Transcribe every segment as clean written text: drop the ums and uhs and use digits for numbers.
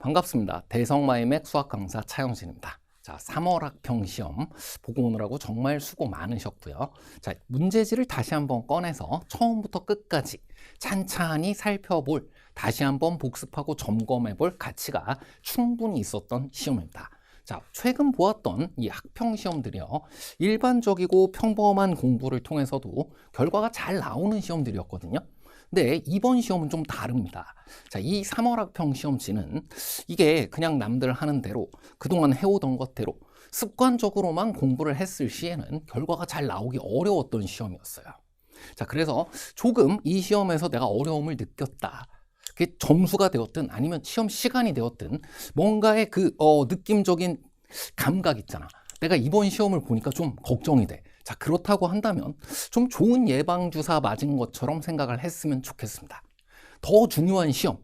반갑습니다. 대성마이맥 수학 강사 차영진입니다. 자, 3월 학평 시험 보고 오느라고 정말 수고 많으셨고요. 자, 문제지를 다시 한번 꺼내서 처음부터 끝까지 찬찬히 살펴볼, 다시 한번 복습하고 점검해 볼 가치가 충분히 있었던 시험입니다. 자, 최근 보았던 이 학평 시험들이요, 일반적이고 평범한 공부를 통해서도 결과가 잘 나오는 시험들이었거든요. 근데 이번 시험은 좀 다릅니다. 자, 이 3월 학평 시험지는 이게 그냥 남들 하는 대로 그동안 해오던 것대로 습관적으로만 공부를 했을 시에는 결과가 잘 나오기 어려웠던 시험이었어요. 자, 그래서 조금 이 시험에서 내가 어려움을 느꼈다, 그게 점수가 되었든 아니면 시험 시간이 되었든 뭔가의 그 느낌적인 감각 있잖아. 내가 이번 시험을 보니까 좀 걱정이 돼. 자, 그렇다고 한다면 좀 좋은 예방주사 맞은 것처럼 생각을 했으면 좋겠습니다. 더 중요한 시험,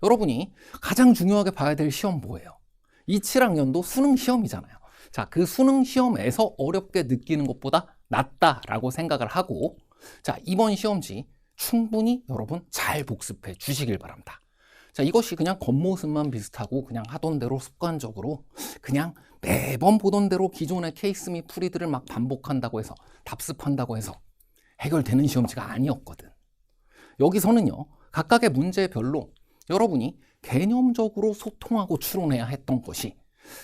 여러분이 가장 중요하게 봐야 될 시험 뭐예요? 27학년도 수능 시험이잖아요. 자, 그 수능 시험에서 어렵게 느끼는 것보다 낫다라고 생각을 하고, 자, 이번 시험지 충분히 여러분 잘 복습해 주시길 바랍니다. 자, 이것이 그냥 겉모습만 비슷하고 그냥 하던 대로 습관적으로 그냥 매번 보던 대로 기존의 케이스 및 풀이들을 막 반복한다고 해서 답습한다고 해서 해결되는 시험지가 아니었거든. 여기서는요, 각각의 문제별로 여러분이 개념적으로 소통하고 추론해야 했던 것이,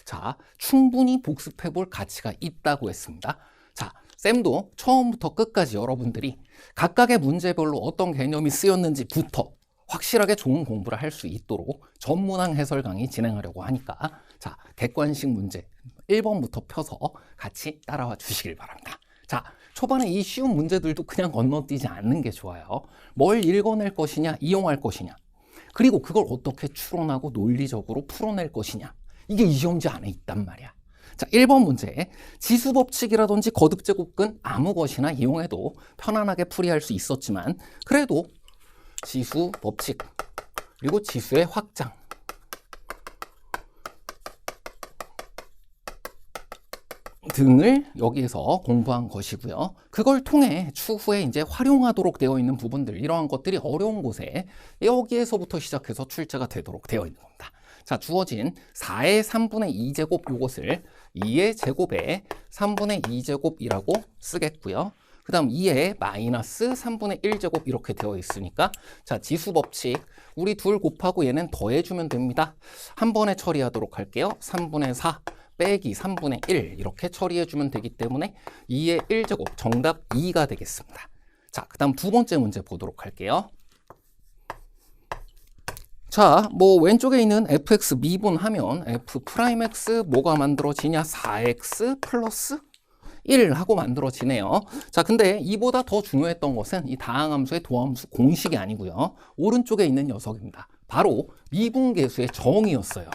자, 충분히 복습해 볼 가치가 있다고 했습니다. 자, 쌤도 처음부터 끝까지 여러분들이 각각의 문제별로 어떤 개념이 쓰였는지부터 확실하게 좋은 공부를 할 수 있도록 전문항 해설 강의 진행하려고 하니까, 자, 객관식 문제 1번부터 펴서 같이 따라와 주시길 바랍니다. 자, 초반에 이 쉬운 문제들도 그냥 건너뛰지 않는 게 좋아요. 뭘 읽어낼 것이냐, 이용할 것이냐, 그리고 그걸 어떻게 추론하고 논리적으로 풀어낼 것이냐, 이게 이 시험지 안에 있단 말이야. 자, 1번 문제, 지수법칙이라든지 거듭제곱근 아무 것이나 이용해도 편안하게 풀이할 수 있었지만, 그래도 지수 법칙 그리고 지수의 확장 등을 여기에서 공부한 것이고요. 그걸 통해 추후에 이제 활용하도록 되어 있는 부분들, 이러한 것들이 어려운 곳에 여기에서부터 시작해서 출제가 되도록 되어 있는 겁니다. 자, 주어진 4의 3분의 2제곱 이것을 2의 제곱에 3분의 2제곱이라고 쓰겠고요. 그 다음 2에 마이너스 3분의 1제곱 이렇게 되어 있으니까, 자, 지수법칙 우리 둘 곱하고 얘는 더해주면 됩니다. 한 번에 처리하도록 할게요. 3분의 4 빼기 3분의 1 이렇게 처리해주면 되기 때문에 2의 1제곱 정답 2가 되겠습니다. 자, 그 다음 두 번째 문제 보도록 할게요. 자, 뭐 왼쪽에 있는 fx 미분하면 f'x 뭐가 만들어지냐, 4x 플러스 1 하고 만들어지네요. 자, 근데 이보다 더 중요했던 것은 이 다항함수의 도함수 공식이 아니고요, 오른쪽에 있는 녀석입니다. 바로 미분계수의 정의였어요.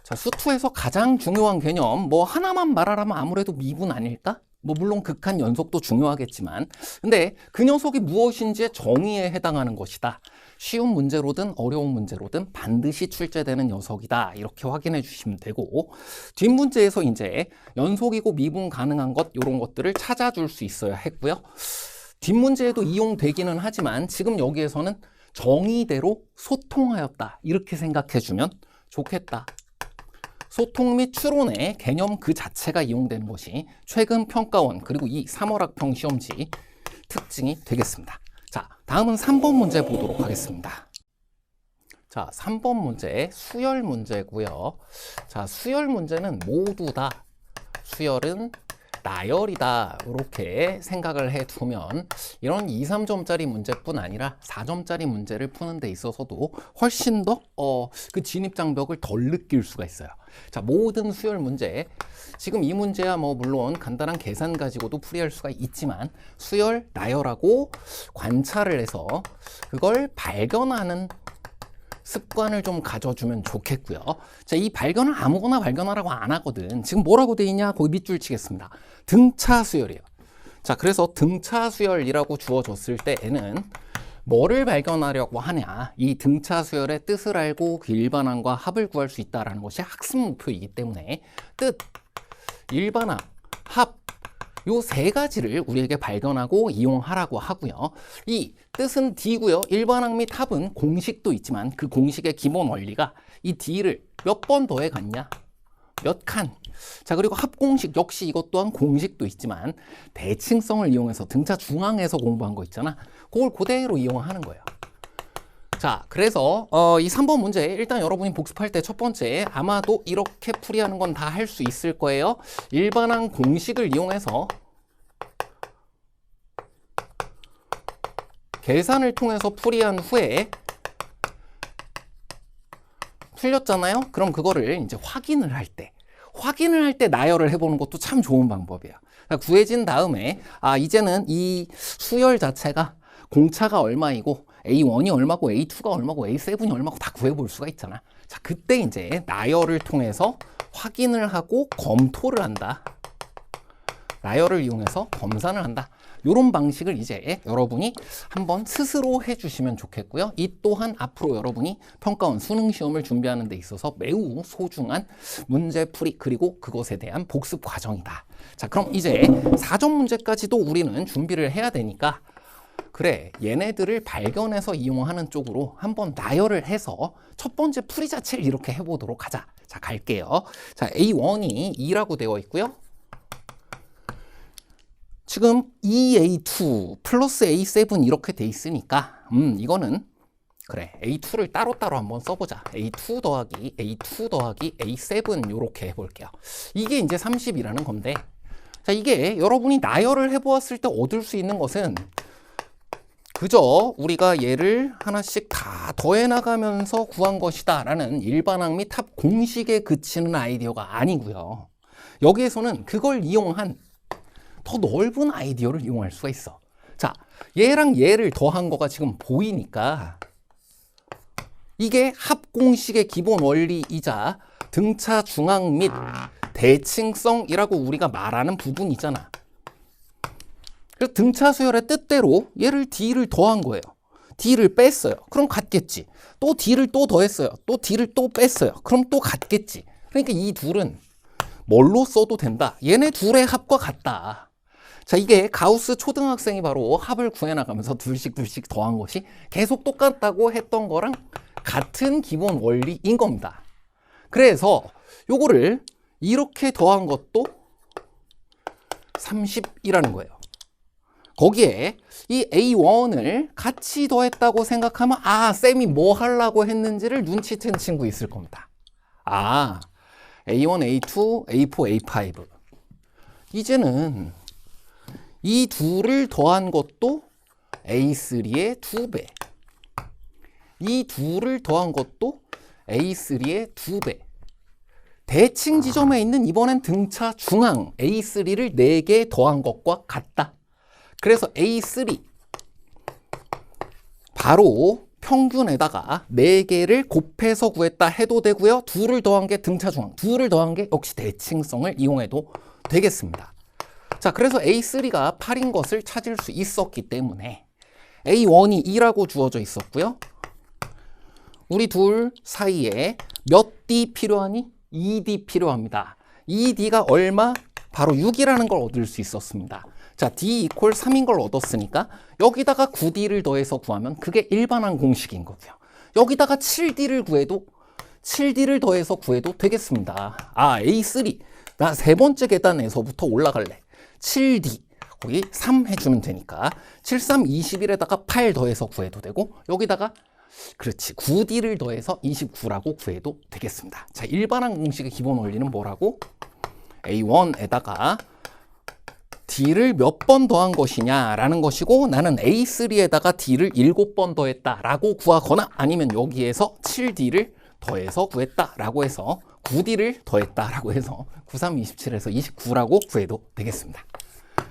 자, 수투에서 가장 중요한 개념, 뭐 하나만 말하라면 아무래도 미분 아닐까? 뭐 물론 극한 연속도 중요하겠지만, 근데 그 녀석이 무엇인지의 정의에 해당하는 것이다. 쉬운 문제로든 어려운 문제로든 반드시 출제되는 녀석이다, 이렇게 확인해 주시면 되고, 뒷문제에서 이제 연속이고 미분 가능한 것, 이런 것들을 찾아줄 수 있어야 했고요. 뒷문제에도 이용되기는 하지만 지금 여기에서는 정의대로 소통하였다, 이렇게 생각해 주면 좋겠다. 소통 및 추론의 개념 그 자체가 이용되는 것이 최근 평가원 그리고 이 3월 학평 시험지 특징이 되겠습니다. 자, 다음은 3번 문제 보도록 하겠습니다. 자, 3번 문제 수열 문제고요. 자, 수열 문제는 모두 다 수열은 나열이다, 이렇게 생각을 해두면 이런 2, 3점짜리 문제뿐 아니라 4점짜리 문제를 푸는 데 있어서도 훨씬 더 그 진입장벽을 덜 느낄 수가 있어요. 자, 모든 수열 문제, 지금 이 문제야 뭐 물론 간단한 계산 가지고도 풀이할 수가 있지만 수열, 나열하고 관찰을 해서 그걸 발견하는 습관을 좀 가져주면 좋겠고요. 자, 이 발견을 아무거나 발견하라고 안 하거든. 지금 뭐라고 돼 있냐? 거기 밑줄 치겠습니다. 등차 수열이에요. 자, 그래서 등차 수열이라고 주어졌을 때에는 뭐를 발견하려고 하냐? 이 등차 수열의 뜻을 알고 그 일반항과 합을 구할 수 있다는 것이 학습 목표이기 때문에 뜻, 일반항, 합, 요 세 가지를 우리에게 발견하고 이용하라고 하고요. 이 뜻은 D고요. 일반항 및 합은 공식도 있지만 그 공식의 기본 원리가 이 D를 몇 번 더해 갔냐? 몇 칸. 자, 그리고 합공식 역시 이것 또한 공식도 있지만 대칭성을 이용해서 등차 중앙에서 공부한 거 있잖아. 그걸 그대로 이용하는 거예요. 자, 그래서 이 3번 문제 일단 여러분이 복습할 때 첫 번째 아마도 이렇게 풀이하는 건 다 할 수 있을 거예요. 일반항 공식을 이용해서 계산을 통해서 풀이한 후에 풀렸잖아요. 그럼 그거를 이제 확인을 할 때 나열을 해보는 것도 참 좋은 방법이에요. 구해진 다음에 이제는 이 수열 자체가 공차가 얼마이고 A1이 얼마고 A2가 얼마고 A7이 얼마고 다 구해볼 수가 있잖아. 자, 그때 이제 나열을 통해서 확인을 하고 검토를 한다. 나열을 이용해서 검산을 한다. 이런 방식을 이제 여러분이 한번 스스로 해주시면 좋겠고요. 이 또한 앞으로 여러분이 평가원 수능 시험을 준비하는 데 있어서 매우 소중한 문제풀이 그리고 그것에 대한 복습 과정이다. 자, 그럼 이제 4점 문제까지도 우리는 준비를 해야 되니까 그래, 얘네들을 발견해서 이용하는 쪽으로 한번 나열을 해서 첫 번째 풀이 자체를 이렇게 해보도록 하자. 자, 갈게요. 자, A1이 2라고 되어 있고요. 지금 EA2 플러스 A7 이렇게 돼 있으니까 이거는 그래, A2를 따로따로 한번 써보자. A2 더하기 A2 더하기 A7 이렇게 해볼게요. 이게 이제 30이라는 건데, 자, 이게 여러분이 나열을 해보았을 때 얻을 수 있는 것은 그저 우리가 얘를 하나씩 다 더해 나가면서 구한 것이다 라는 일반항 및 합 공식에 그치는 아이디어가 아니고요. 여기에서는 그걸 이용한 더 넓은 아이디어를 이용할 수가 있어. 자, 얘랑 얘를 더한 거가 지금 보이니까 이게 합공식의 기본 원리이자 등차 중앙 및 대칭성이라고 우리가 말하는 부분이 있잖아. 그래서 등차 수열의 뜻대로 얘를 D를 더한 거예요. D를 뺐어요. 그럼 같겠지. 또 D를 또 더했어요. 또 D를 또 뺐어요. 그럼 또 같겠지. 그러니까 이 둘은 뭘로 써도 된다. 얘네 둘의 합과 같다. 자, 이게 가우스 초등학생이 바로 합을 구해나가면서 둘씩 더한 것이 계속 똑같다고 했던 거랑 같은 기본 원리인 겁니다. 그래서 요거를 이렇게 더한 것도 30이라는 거예요. 거기에 이 A1을 같이 더했다고 생각하면 쌤이 뭐 하려고 했는지를 눈치챈 친구 있을 겁니다. A1, A2, A4, A5 이제는 이 둘을 더한 것도 A3의 2배 이 둘을 더한 것도 A3의 2배 대칭 지점에 있는 이번엔 등차 중앙 A3를 4개 더한 것과 같다. 그래서 A3 바로 평균에다가 4개를 곱해서 구했다 해도 되고요. 둘을 더한 게 등차 중앙, 둘을 더한 게 역시 대칭성을 이용해도 되겠습니다. 자, 그래서 A3가 8인 것을 찾을 수 있었기 때문에 A1이 2라고 주어져 있었고요. 우리 둘 사이에 몇 D 필요하니? 2D 필요합니다. 2D가 얼마? 바로 6이라는 걸 얻을 수 있었습니다. 자, D 이퀄 3인 걸 얻었으니까 여기다가 9D를 더해서 구하면 그게 일반항 공식인 거고요. 여기다가 7D를 구해도 7D를 더해서 구해도 되겠습니다. A3 나 세 번째 계단에서부터 올라갈래. 7D 거기 3 해주면 되니까 7, 3, 21에다가 8 더해서 구해도 되고 여기다가 그렇지 9D를 더해서 29라고 구해도 되겠습니다. 자, 일반항 공식의 기본 원리는 뭐라고? A1에다가 D를 몇 번 더한 것이냐라는 것이고 나는 A3에다가 D를 7번 더했다라고 구하거나 아니면 여기에서 7D를 더해서 구했다라고 해서 9D를 더했다라고 해서 9, 3, 27에서 29라고 구해도 되겠습니다.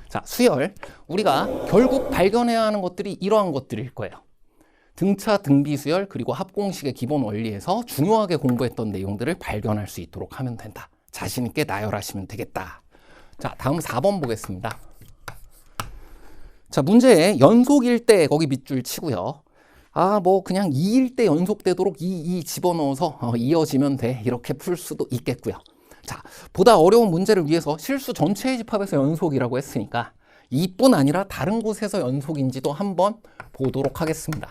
자, 수열 우리가 결국 발견해야 하는 것들이 이러한 것들일 거예요. 등차 등비 수열 그리고 합공식의 기본 원리에서 중요하게 공부했던 내용들을 발견할 수 있도록 하면 된다. 자신 있게 나열하시면 되겠다. 자, 다음 4번 보겠습니다. 자, 문제에 연속일 때 거기 밑줄 치고요. 뭐 그냥 2일 때 연속되도록 이 집어넣어서 이어지면 돼. 이렇게 풀 수도 있겠고요. 자, 보다 어려운 문제를 위해서 실수 전체의 집합에서 연속이라고 했으니까 이뿐 아니라 다른 곳에서 연속인지도 한번 보도록 하겠습니다.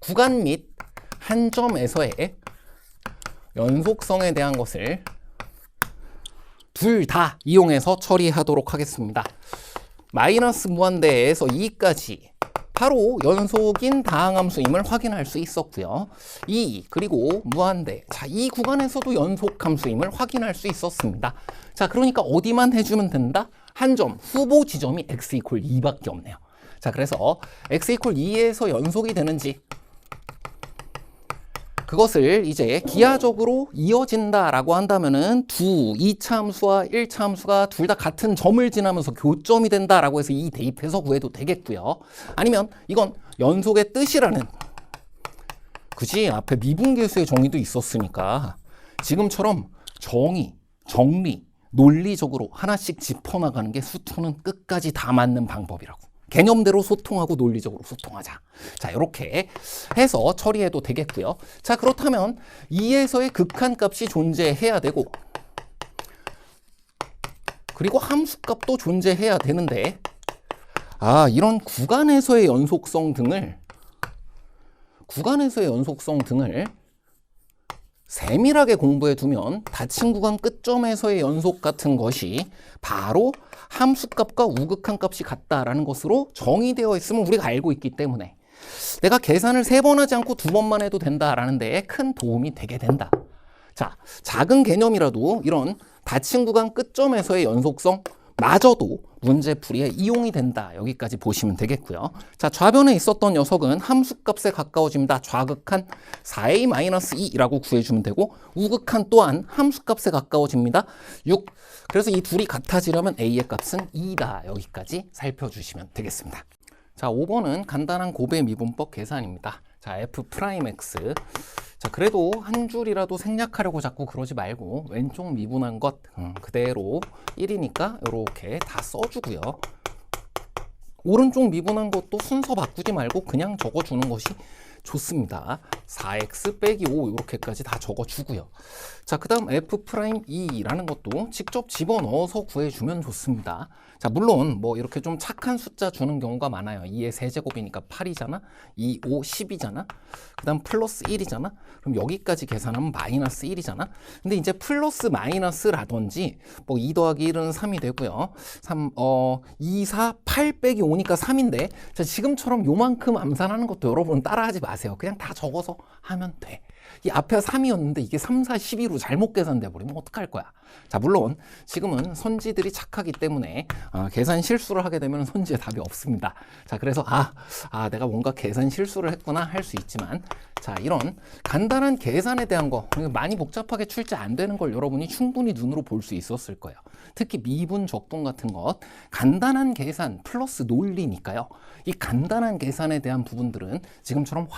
구간 및 한 점에서의 연속성에 대한 것을 둘 다 이용해서 처리하도록 하겠습니다. 마이너스 무한대에서 2까지 바로 연속인 다항함수임을 확인할 수 있었고요. 2 그리고 무한대, 자, 이 구간에서도 연속함수임을 확인할 수 있었습니다. 자, 그러니까 어디만 해주면 된다? 한 점, 후보 지점이 x = 2밖에 없네요. 자, 그래서 x = 2에서 연속이 되는지 그것을 이제 기하적으로 이어진다라고 한다면은 2차 함수와 1차 함수가 둘 다 같은 점을 지나면서 교점이 된다라고 해서 이 대입해서 구해도 되겠고요. 아니면 이건 연속의 뜻이라는, 그지? 앞에 미분계수의 정의도 있었으니까 지금처럼 정의, 정리, 논리적으로 하나씩 짚어나가는 게 수투는 끝까지 다 맞는 방법이라고. 개념대로 소통하고 논리적으로 소통하자. 자, 이렇게 해서 처리해도 되겠고요. 자, 그렇다면 2에서의 극한값이 존재해야 되고 그리고 함수값도 존재해야 되는데, 이런 구간에서의 연속성 등을 세밀하게 공부해 두면 닫힌 구간 끝점에서의 연속 같은 것이 바로 함수값과 우극한값이 같다라는 것으로 정의되어 있음을 우리가 알고 있기 때문에 내가 계산을 3번 하지 않고 2번만 해도 된다라는 데에 큰 도움이 되게 된다. 자, 작은 개념이라도 이런 닫힌 구간 끝점에서의 연속성 마저도 문제풀이에 이용이 된다. 여기까지 보시면 되겠고요. 자, 좌변에 있었던 녀석은 함수값에 가까워집니다. 좌극한 4a-2라고 구해주면 되고 우극한 또한 함수값에 가까워집니다. 6. 그래서 이 둘이 같아지려면 a의 값은 2다. 여기까지 살펴주시면 되겠습니다. 자, 5번은 간단한 고배 미분법 계산입니다. 자, f'(x). 자, 그래도 한 줄이라도 생략하려고 자꾸 그러지 말고 왼쪽 미분한 것 그대로 1이니까 이렇게 다 써주고요. 오른쪽 미분한 것도 순서 바꾸지 말고 그냥 적어주는 것이 좋습니다. 4x 빼기 5 이렇게까지 다 적어주고요. 자, 그 다음 f'2라는 것도 직접 집어넣어서 구해주면 좋습니다. 자, 물론 뭐 이렇게 좀 착한 숫자 주는 경우가 많아요. 2의 세제곱이니까 8이잖아. 2, 5, 10이잖아. 그 다음 플러스 1이잖아. 그럼 여기까지 계산하면 마이너스 1이잖아. 근데 이제 플러스 마이너스라든지 뭐 2 더하기 1은 3이 되고요. 2, 4, 8 빼기 5니까 3인데 자, 지금처럼 요만큼 암산하는 것도 여러분 따라하지 마세요. 그냥 다 적어서 하면 돼. 이 앞에 3이었는데 이게 3, 4, 12로 잘못 계산돼 버리면 어떡할 거야. 자, 물론 지금은 선지들이 착하기 때문에 계산 실수를 하게 되면 선지에 답이 없습니다. 자, 그래서 내가 뭔가 계산 실수를 했구나 할 수 있지만, 자, 이런 간단한 계산에 대한 거 많이 복잡하게 출제 안 되는 걸 여러분이 충분히 눈으로 볼 수 있었을 거예요. 특히 미분, 적분 같은 것 간단한 계산 플러스 논리니까요. 이 간단한 계산에 대한 부분들은 지금처럼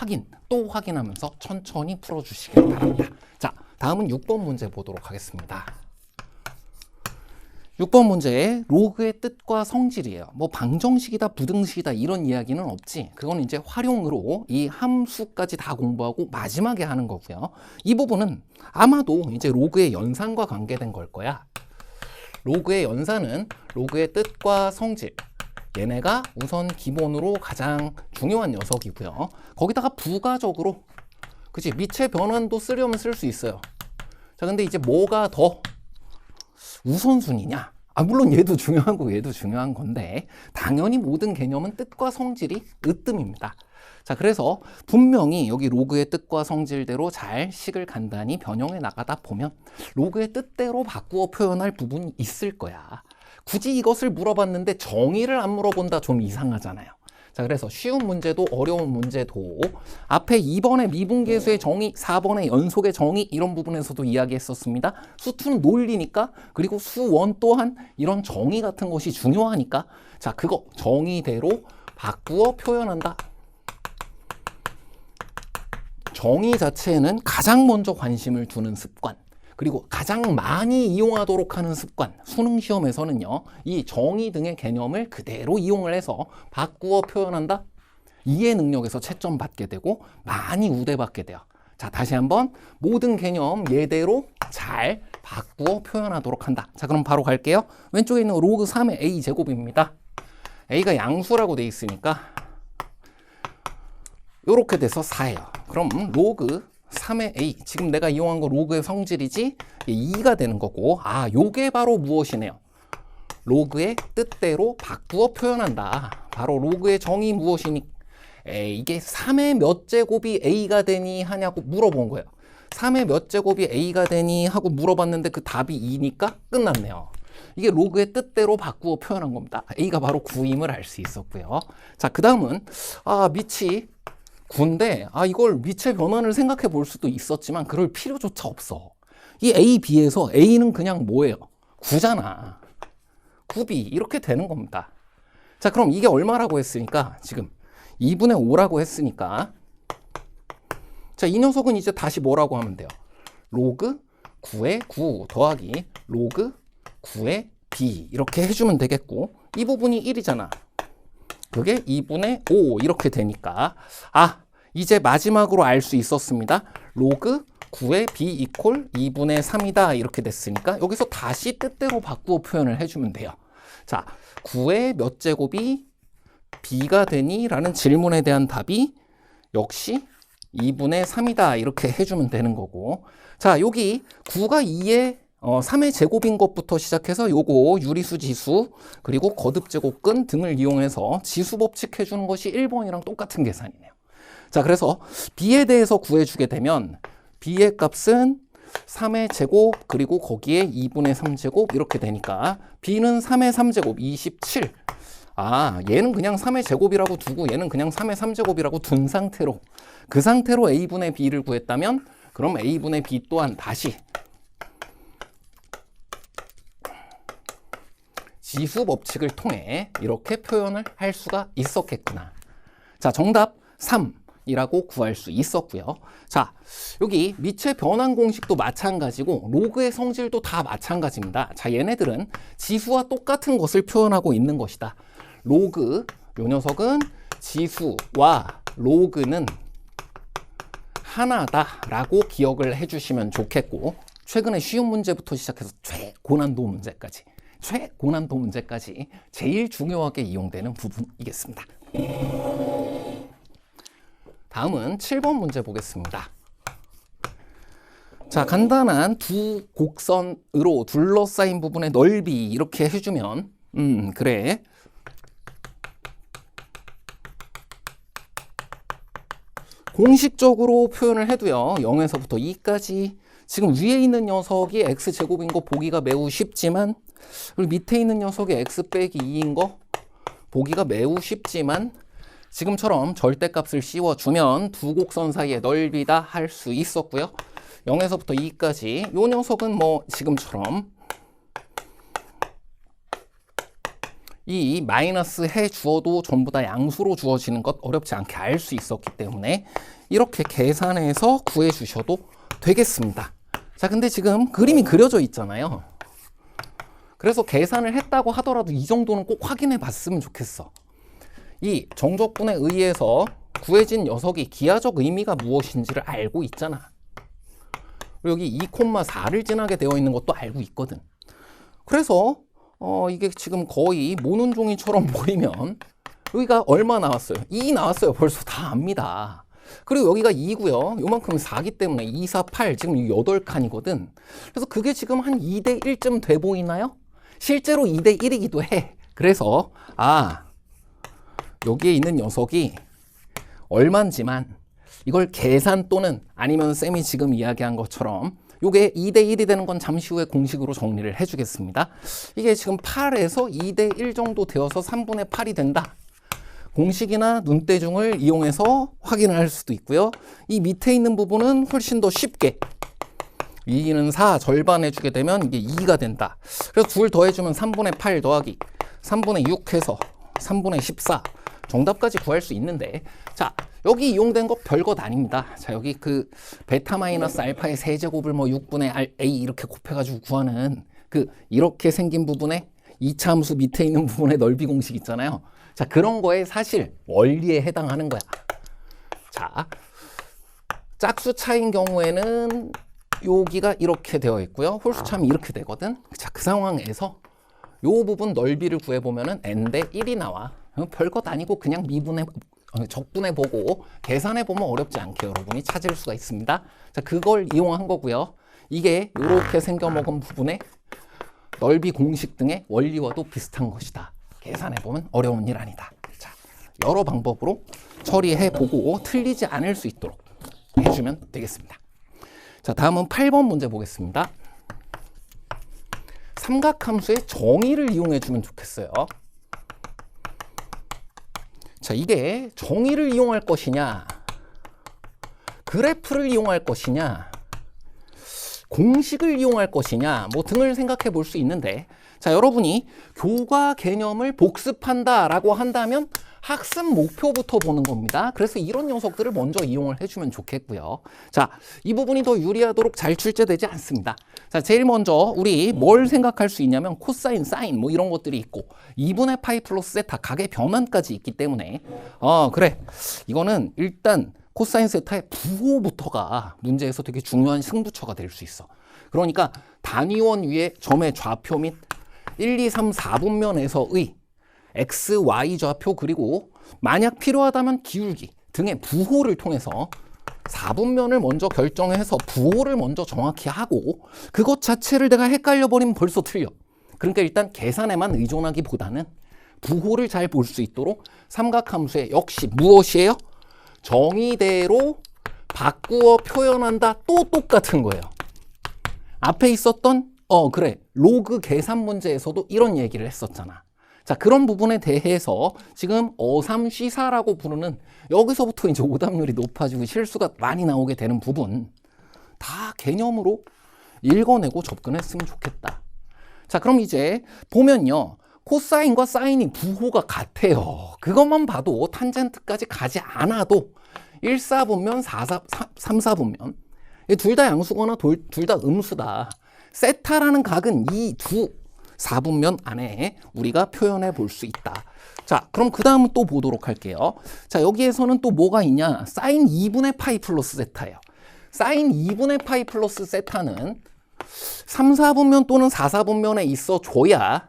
또 확인하면서 천천히 풀어주시길 바랍니다. 자, 다음은 6번 문제 보도록 하겠습니다. 6번 문제 로그의 뜻과 성질이에요. 뭐 방정식이다 부등식이다 이런 이야기는 없지. 그건 이제 활용으로 이 함수까지 다 공부하고 마지막에 하는 거고요. 이 부분은 아마도 이제 로그의 연산과 관계된 걸 거야. 로그의 연산은 로그의 뜻과 성질, 얘네가 우선 기본으로 가장 중요한 녀석이고요. 거기다가 부가적으로 그치 미체 변환도 쓰려면 쓸 수 있어요. 자, 근데 이제 뭐가 더 우선순위냐? 물론 얘도 중요하고 얘도 중요한 건데 당연히 모든 개념은 뜻과 성질이 으뜸입니다. 자, 그래서 분명히 여기 로그의 뜻과 성질대로 잘 식을 간단히 변형해 나가다 보면 로그의 뜻대로 바꾸어 표현할 부분이 있을 거야. 굳이 이것을 물어봤는데 정의를 안 물어본다 좀 이상하잖아요. 자, 그래서 쉬운 문제도 어려운 문제도 앞에 2번의 미분계수의 정의, 4번의 연속의 정의 이런 부분에서도 이야기했었습니다. 수투는 논리니까, 그리고 수원 또한 이런 정의 같은 것이 중요하니까 자, 그거 정의대로 바꾸어 표현한다. 정의 자체에는 가장 먼저 관심을 두는 습관, 그리고 가장 많이 이용하도록 하는 습관, 수능 시험에서는요, 이 정의 등의 개념을 그대로 이용을 해서 바꾸어 표현한다. 이해 능력에서 채점 받게 되고 많이 우대받게 돼요. 자, 다시 한번 모든 개념 예대로 잘 바꾸어 표현하도록 한다. 자, 그럼 바로 갈게요. 왼쪽에 있는 로그 3의 a 제곱입니다. a가 양수라고 돼 있으니까 이렇게 돼서 4예요. 그럼 로그 3의 a, 지금 내가 이용한 거 로그의 성질이지 2가 되는 거고, 아, 요게 바로 무엇이네요. 로그의 뜻대로 바꾸어 표현한다. 바로 로그의 정의 무엇이니? 이게 3의 몇 제곱이 a가 되니 하냐고 물어본 거예요. 3의 몇 제곱이 a가 되니 하고 물어봤는데 그 답이 2니까 끝났네요. 이게 로그의 뜻대로 바꾸어 표현한 겁니다. a가 바로 9임을 알 수 있었고요. 자, 그 다음은 밑이 9인데 이걸 밑의 변환을 생각해 볼 수도 있었지만 그럴 필요조차 없어. 이 a, b에서 a는 그냥 뭐예요? 9잖아. 9b 이렇게 되는 겁니다. 자, 그럼 이게 얼마라고 했으니까 지금 2분의 5라고 했으니까, 자, 이 녀석은 이제 다시 뭐라고 하면 돼요? 로그 9의 9 더하기 로그 9의 b 이렇게 해주면 되겠고, 이 부분이 1이잖아. 그게 2분의 5 이렇게 되니까 이제 마지막으로 알 수 있었습니다. 로그 9의 b 이퀄 2분의 3이다 이렇게 됐으니까 여기서 다시 뜻대로 바꾸어 표현을 해주면 돼요. 자, 9의 몇 제곱이 b가 되니? 라는 질문에 대한 답이 역시 2분의 3이다 이렇게 해주면 되는 거고, 자, 여기 9가 2의 3의 제곱인 것부터 시작해서 요거 유리수 지수 그리고 거듭 제곱근 등을 이용해서 지수 법칙 해주는 것이 1번이랑 똑같은 계산이네요. 자, 그래서 b에 대해서 구해주게 되면 b의 값은 3의 제곱 그리고 거기에 2분의 3제곱 이렇게 되니까 b는 3의 3제곱 27. 얘는 그냥 3의 제곱이라고 두고 얘는 그냥 3의 3제곱이라고 둔 상태로, 그 상태로 a분의 b를 구했다면 그럼 a분의 b 또한 다시 지수 법칙을 통해 이렇게 표현을 할 수가 있었겠구나. 자, 정답 3이라고 구할 수 있었고요. 자, 여기 밑의 변환 공식도 마찬가지고 로그의 성질도 다 마찬가지입니다. 자, 얘네들은 지수와 똑같은 것을 표현하고 있는 것이다. 로그, 요 녀석은 지수와 로그는 하나다라고 기억을 해주시면 좋겠고, 최근에 쉬운 문제부터 시작해서 최고난도 문제까지 제일 중요하게 이용되는 부분이겠습니다. 다음은 7번 문제 보겠습니다. 자, 간단한 두 곡선으로 둘러싸인 부분의 넓이 이렇게 해주면 그래, 공식적으로 표현을 해도요 0에서부터 2까지 지금 위에 있는 녀석이 x제곱인 거 보기가 매우 쉽지만, 그리고 밑에 있는 녀석이 x 빼기 2인 거 보기가 매우 쉽지만, 지금처럼 절대값을 씌워주면 두 곡선 사이의 넓이다 할 수 있었고요. 0에서부터 2까지 요 녀석은 뭐 지금처럼 이 마이너스 해 주어도 전부 다 양수로 주어지는 것 어렵지 않게 알 수 있었기 때문에 이렇게 계산해서 구해 주셔도 되겠습니다. 자, 근데 지금 그림이 그려져 있잖아요. 그래서 계산을 했다고 하더라도 이 정도는 꼭 확인해 봤으면 좋겠어. 이 정적분에 의해서 구해진 녀석이 기하적 의미가 무엇인지를 알고 있잖아. 그리고 여기 2,4를 지나게 되어 있는 것도 알고 있거든. 그래서 이게 지금 거의 모는 종이처럼 보이면 여기가 얼마 나왔어요? 2 나왔어요. 벌써 다 압니다. 그리고 여기가 2고요. 요만큼 4기 때문에 2, 4, 8 지금 8칸이거든. 그래서 그게 지금 한 2대 1쯤 돼 보이나요? 실제로 2대 1이기도 해. 그래서 여기에 있는 녀석이 얼만지만 이걸 계산 또는 아니면 쌤이 지금 이야기한 것처럼 요게 2대 1이 되는 건 잠시 후에 공식으로 정리를 해주겠습니다. 이게 지금 8에서 2대 1 정도 되어서 3분의 8이 된다. 공식이나 눈대중을 이용해서 확인을 할 수도 있고요. 이 밑에 있는 부분은 훨씬 더 쉽게 2는 4 절반 해주게 되면 이게 2가 된다. 그래서 둘 더해주면 3분의 8 더하기 3분의 6 해서 3분의 14 정답까지 구할 수 있는데, 자, 여기 이용된 거 별것 아닙니다. 자, 여기 그 베타 마이너스 알파의 세제곱을 뭐 6분의 a 이렇게 곱해가지고 구하는 이렇게 생긴 부분에 2차 함수 밑에 있는 부분의 넓이 공식 있잖아요. 자, 그런 거에 사실 원리에 해당하는 거야. 자, 짝수 차인 경우에는 여기가 이렇게 되어 있고요. 홀수 차면 이렇게 되거든. 자, 그 상황에서 요 부분 넓이를 구해보면은 n대 1이 나와. 별것 아니고 그냥 미분해, 적분해 보고 계산해 보면 어렵지 않게 여러분이 찾을 수가 있습니다. 자, 그걸 이용한 거고요. 이게 이렇게 생겨먹은 부분의 넓이 공식 등의 원리와도 비슷한 것이다. 계산해 보면 어려운 일 아니다. 자, 여러 방법으로 처리해 보고 틀리지 않을 수 있도록 해주면 되겠습니다. 자, 다음은 8번 문제 보겠습니다. 삼각함수의 정의를 이용해 주면 좋겠어요. 자, 이게 정의를 이용할 것이냐, 그래프를 이용할 것이냐, 공식을 이용할 것이냐, 뭐 등을 생각해 볼 수 있는데, 자, 여러분이 교과 개념을 복습한다라고 한다면 학습 목표부터 보는 겁니다. 그래서 이런 녀석들을 먼저 이용을 해주면 좋겠고요. 자, 이 부분이 더 유리하도록 잘 출제되지 않습니다. 자, 제일 먼저 우리 뭘 생각할 수 있냐면 코사인, 사인 뭐 이런 것들이 있고 2분의 파이 플러스 세타 각의 변환까지 있기 때문에 그래, 이거는 일단 코사인 세타의 부호부터가 문제에서 되게 중요한 승부처가 될 수 있어. 그러니까 단위원 위에 점의 좌표 및 1, 2, 3, 4분면에서의 x, y 좌표 그리고 만약 필요하다면 기울기 등의 부호를 통해서 4분면을 먼저 결정해서 부호를 먼저 정확히 하고 그것 자체를 내가 헷갈려 버리면 벌써 틀려. 그러니까 일단 계산에만 의존하기보다는 부호를 잘 볼 수 있도록 삼각함수의 역시 무엇이에요? 정의대로 바꾸어 표현한다. 또 똑같은 거예요. 앞에 있었던 그래, 로그 계산 문제에서도 이런 얘기를 했었잖아. 자, 그런 부분에 대해서 지금 어삼쉬사라고 부르는 여기서부터 이제 오답률이 높아지고 실수가 많이 나오게 되는 부분 다 개념으로 읽어내고 접근했으면 좋겠다. 자, 그럼 이제 보면요. 코사인과 사인이 부호가 같아요. 그것만 봐도 탄젠트까지 가지 않아도 1, 4분면, 3, 4분면 둘 다 양수거나 둘 다 음수다. 세타라는 각은 이 두 4분면 안에 우리가 표현해 볼 수 있다. 자, 그럼 그 다음은 또 보도록 할게요. 자, 여기에서는 또 뭐가 있냐? 사인 2분의 파이 플러스 세타예요. 사인 2분의 파이 플러스 세타는 3, 4분면 또는 4, 4분면에 있어 줘야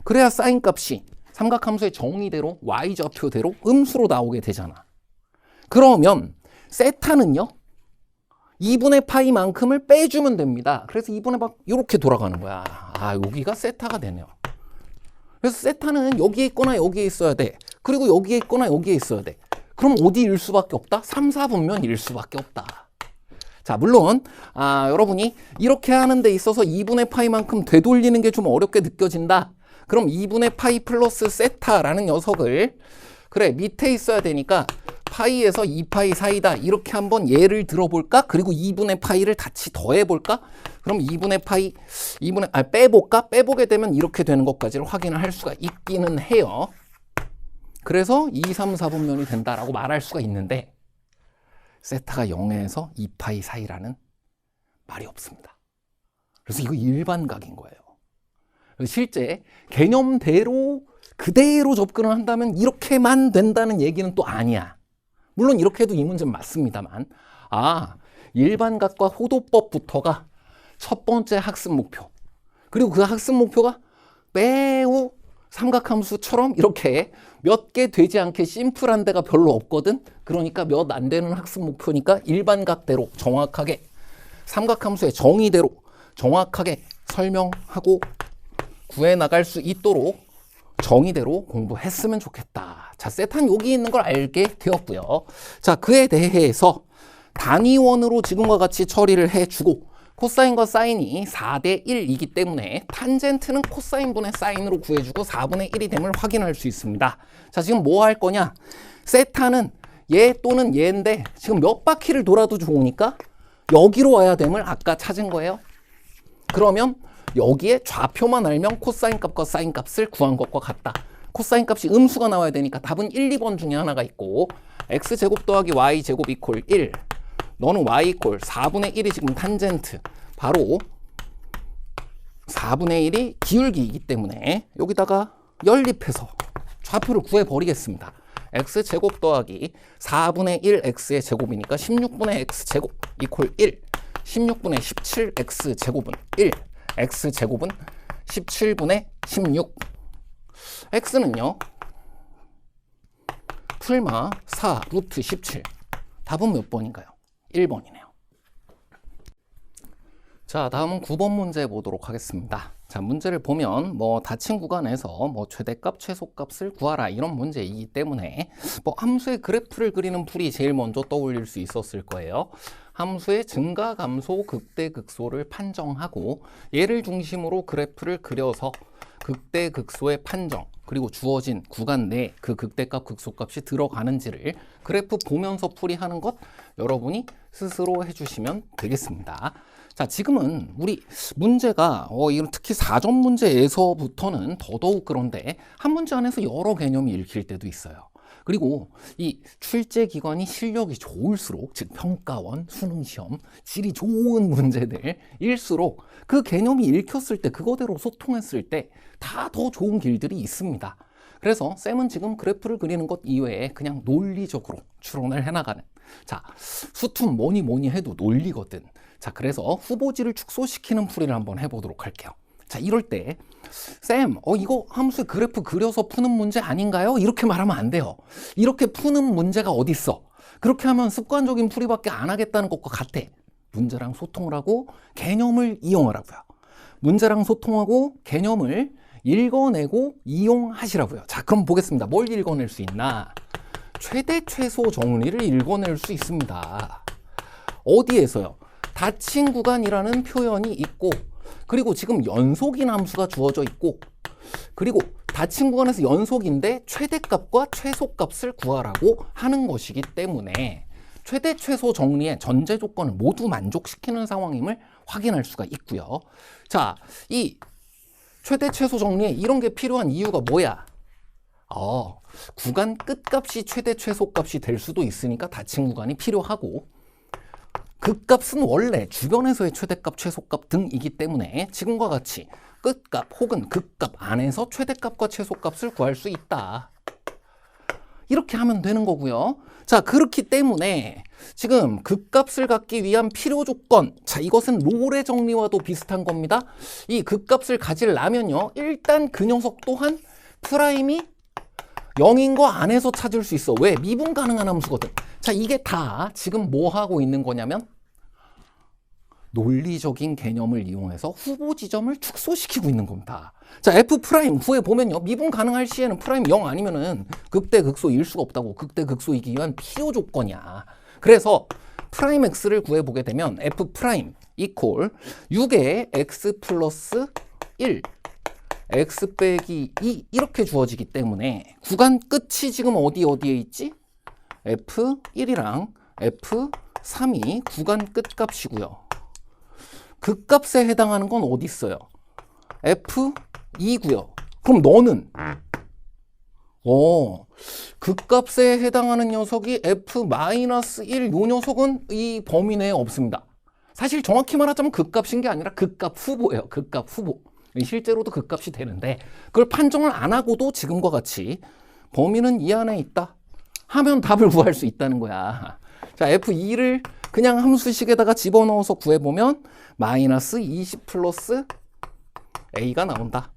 그래야 사인 값이 삼각함수의 정의대로 y좌표대로 음수로 나오게 되잖아. 그러면 세타는요? 2분의 파이만큼을 빼주면 됩니다. 그래서 2분의 막 이렇게 돌아가는 거야. 여기가 세타가 되네요. 그래서 세타는 여기에 있거나 여기에 있어야 돼. 그리고 여기에 있거나 여기에 있어야 돼. 그럼 어디일 수밖에 없다? 3, 4분면일 수밖에 없다. 자, 물론 여러분이 이렇게 하는 데 있어서 2분의 파이만큼 되돌리는 게 좀 어렵게 느껴진다. 그럼 2분의 파이 플러스 세타라는 녀석을 그래, 밑에 있어야 되니까 파이에서 2파이 사이다. 이렇게 한번 예를 들어볼까? 그리고 2분의 파이를 같이 더해볼까? 그럼 2분의 파이, 빼볼까? 빼보게 되면 이렇게 되는 것까지를 확인을 할 수가 있기는 해요. 그래서 2, 3, 4분면이 된다라고 말할 수가 있는데 세타가 0에서 2파이 사이라는 말이 없습니다. 그래서 이거 일반각인 거예요. 실제 개념대로 그대로 접근을 한다면 이렇게만 된다는 얘기는 또 아니야. 물론 이렇게 해도 이 문제는 맞습니다만 일반각과 호도법부터가 첫 번째 학습 목표. 그리고 그 학습 목표가 매우 삼각함수처럼 이렇게 몇 개 되지 않게 심플한 데가 별로 없거든. 그러니까 몇 안 되는 학습 목표니까 일반각대로 정확하게 삼각함수의 정의대로 정확하게 설명하고 구해나갈 수 있도록 정의대로 공부했으면 좋겠다. 자, 세타는 여기 있는 걸 알게 되었고요. 자, 그에 대해서 단위원으로 지금과 같이 처리를 해주고 코사인과 사인이 4대 1이기 때문에 탄젠트는 코사인분의 사인으로 구해주고 4분의 1이 됨을 확인할 수 있습니다. 자, 지금 뭐 할 거냐? 세타는 얘 또는 얘인데 지금 몇 바퀴를 돌아도 좋으니까 여기로 와야 됨을 아까 찾은 거예요. 그러면 여기에 좌표만 알면 코사인 값과 사인 값을 구한 것과 같다. 코사인 값이 음수가 나와야 되니까 답은 1, 2번 중에 하나가 있고 x제곱 더하기 y제곱 이퀄 1. 너는 y 이퀄 4분의 1이 지금 탄젠트. 바로 4분의 1이 기울기이기 때문에 여기다가 연립해서 좌표를 구해버리겠습니다. x제곱 더하기 4분의 1x의 제곱이니까 16분의 x제곱 이퀄 1. 16분의 17x제곱은 1. x제곱은 17분의 16. x는요. 풀마 4 루트 17. 답은 몇 번인가요? 1번이네요. 자, 다음은 9번 문제 보도록 하겠습니다. 자, 문제를 보면 닫힌 구간에서 최대값, 최소값을 구하라 이런 문제이기 때문에 함수의 그래프를 그리는 풀이 제일 먼저 떠올릴 수 있었을 거예요. 함수의 증가, 감소, 극대, 극소를 판정하고 얘를 중심으로 그래프를 그려서 극대, 극소의 판정, 그리고 주어진 구간 내에 그 극대값, 극소값이 들어가는지를 그래프 보면서 풀이하는 것 여러분이 스스로 해주시면 되겠습니다. 자, 지금은 우리 문제가 이런 특히 4점 문제에서부터는 더더욱 그런데 한 문제 안에서 여러 개념이 읽힐 때도 있어요. 그리고 이 출제 기관이 실력이 좋을수록, 즉 평가원, 수능시험, 질이 좋은 문제들일수록 그 개념이 읽혔을 때, 그거대로 소통했을 때 다 더 좋은 길들이 있습니다. 그래서 쌤은 지금 그래프를 그리는 것 이외에 그냥 논리적으로 추론을 해나가는, 자, 수툰 뭐니 해도 논리거든. 자, 그래서 후보지를 축소시키는 풀이를 한번 해보도록 할게요. 자, 이럴 때 쌤, 이거 함수의 그래프 그려서 푸는 문제 아닌가요? 이렇게 말하면 안 돼요. 이렇게 푸는 문제가 어딨어? 그렇게 하면 습관적인 풀이밖에 안 하겠다는 것과 같아. 문제랑 소통을 하고 개념을 이용하라고요. 문제랑 소통하고 개념을 읽어내고 이용하시라고요. 자, 그럼 보겠습니다. 뭘 읽어낼 수 있나? 최대, 최소 정리를 읽어낼 수 있습니다. 어디에서요? 닫힌 구간이라는 표현이 있고, 그리고 지금 연속인 함수가 주어져 있고, 그리고 닫힌 구간에서 연속인데 최대값과 최소값을 구하라고 하는 것이기 때문에 최대, 최소 정리의 전제 조건을 모두 만족시키는 상황임을 확인할 수가 있고요. 자, 이 최대, 최소 정리에 이런 게 필요한 이유가 뭐야? 구간 끝값이 최대, 최소값이 될 수도 있으니까 닫힌 구간이 필요하고, 극값은 원래 주변에서의 최대값, 최소값 등이기 때문에 지금과 같이 끝값 혹은 극값 안에서 최대값과 최소값을 구할 수 있다. 이렇게 하면 되는 거고요. 자, 그렇기 때문에 지금 극값을 갖기 위한 필요 조건, 자, 이것은 롤의 정리와도 비슷한 겁니다. 이 극값을 가지려면요, 일단 그 녀석 또한 프라임이 0인 거 안에서 찾을 수 있어. 왜? 미분 가능한 함수거든. 자, 이게 다 지금 뭐 하고 있는 거냐면 논리적인 개념을 이용해서 후보 지점을 축소시키고 있는 겁니다. 자, F 프라임 후에 보면요, 미분 가능할 시에는 프라임 0 아니면은 극대 극소일 수가 없다고. 극대 극소이기 위한 필요 조건이야. 그래서 프라임 x를 구해보게 되면 F 프라임 이퀄 6의 x 플러스 1 x 빼기 2 이렇게 주어지기 때문에 구간 끝이 지금 어디에 있지? F1이랑 F3이 구간 끝값이고요. 극값에 해당하는 건 어디 있어요? F2고요. 그럼 너는 극값에 해당하는 녀석이 F-1, 요 녀석은 이 범위 내에 없습니다. 사실 정확히 말하자면 극값인 게 아니라 극값 후보예요. 극값 후보. 실제로도 극값이 되는데 그걸 판정을 안 하고도 지금과 같이 범위는 이 안에 있다 하면 답을 구할 수 있다는 거야. 자, F2를 그냥 함수식에다가 집어넣어서 구해보면 마이너스 20 플러스 A가 나온다.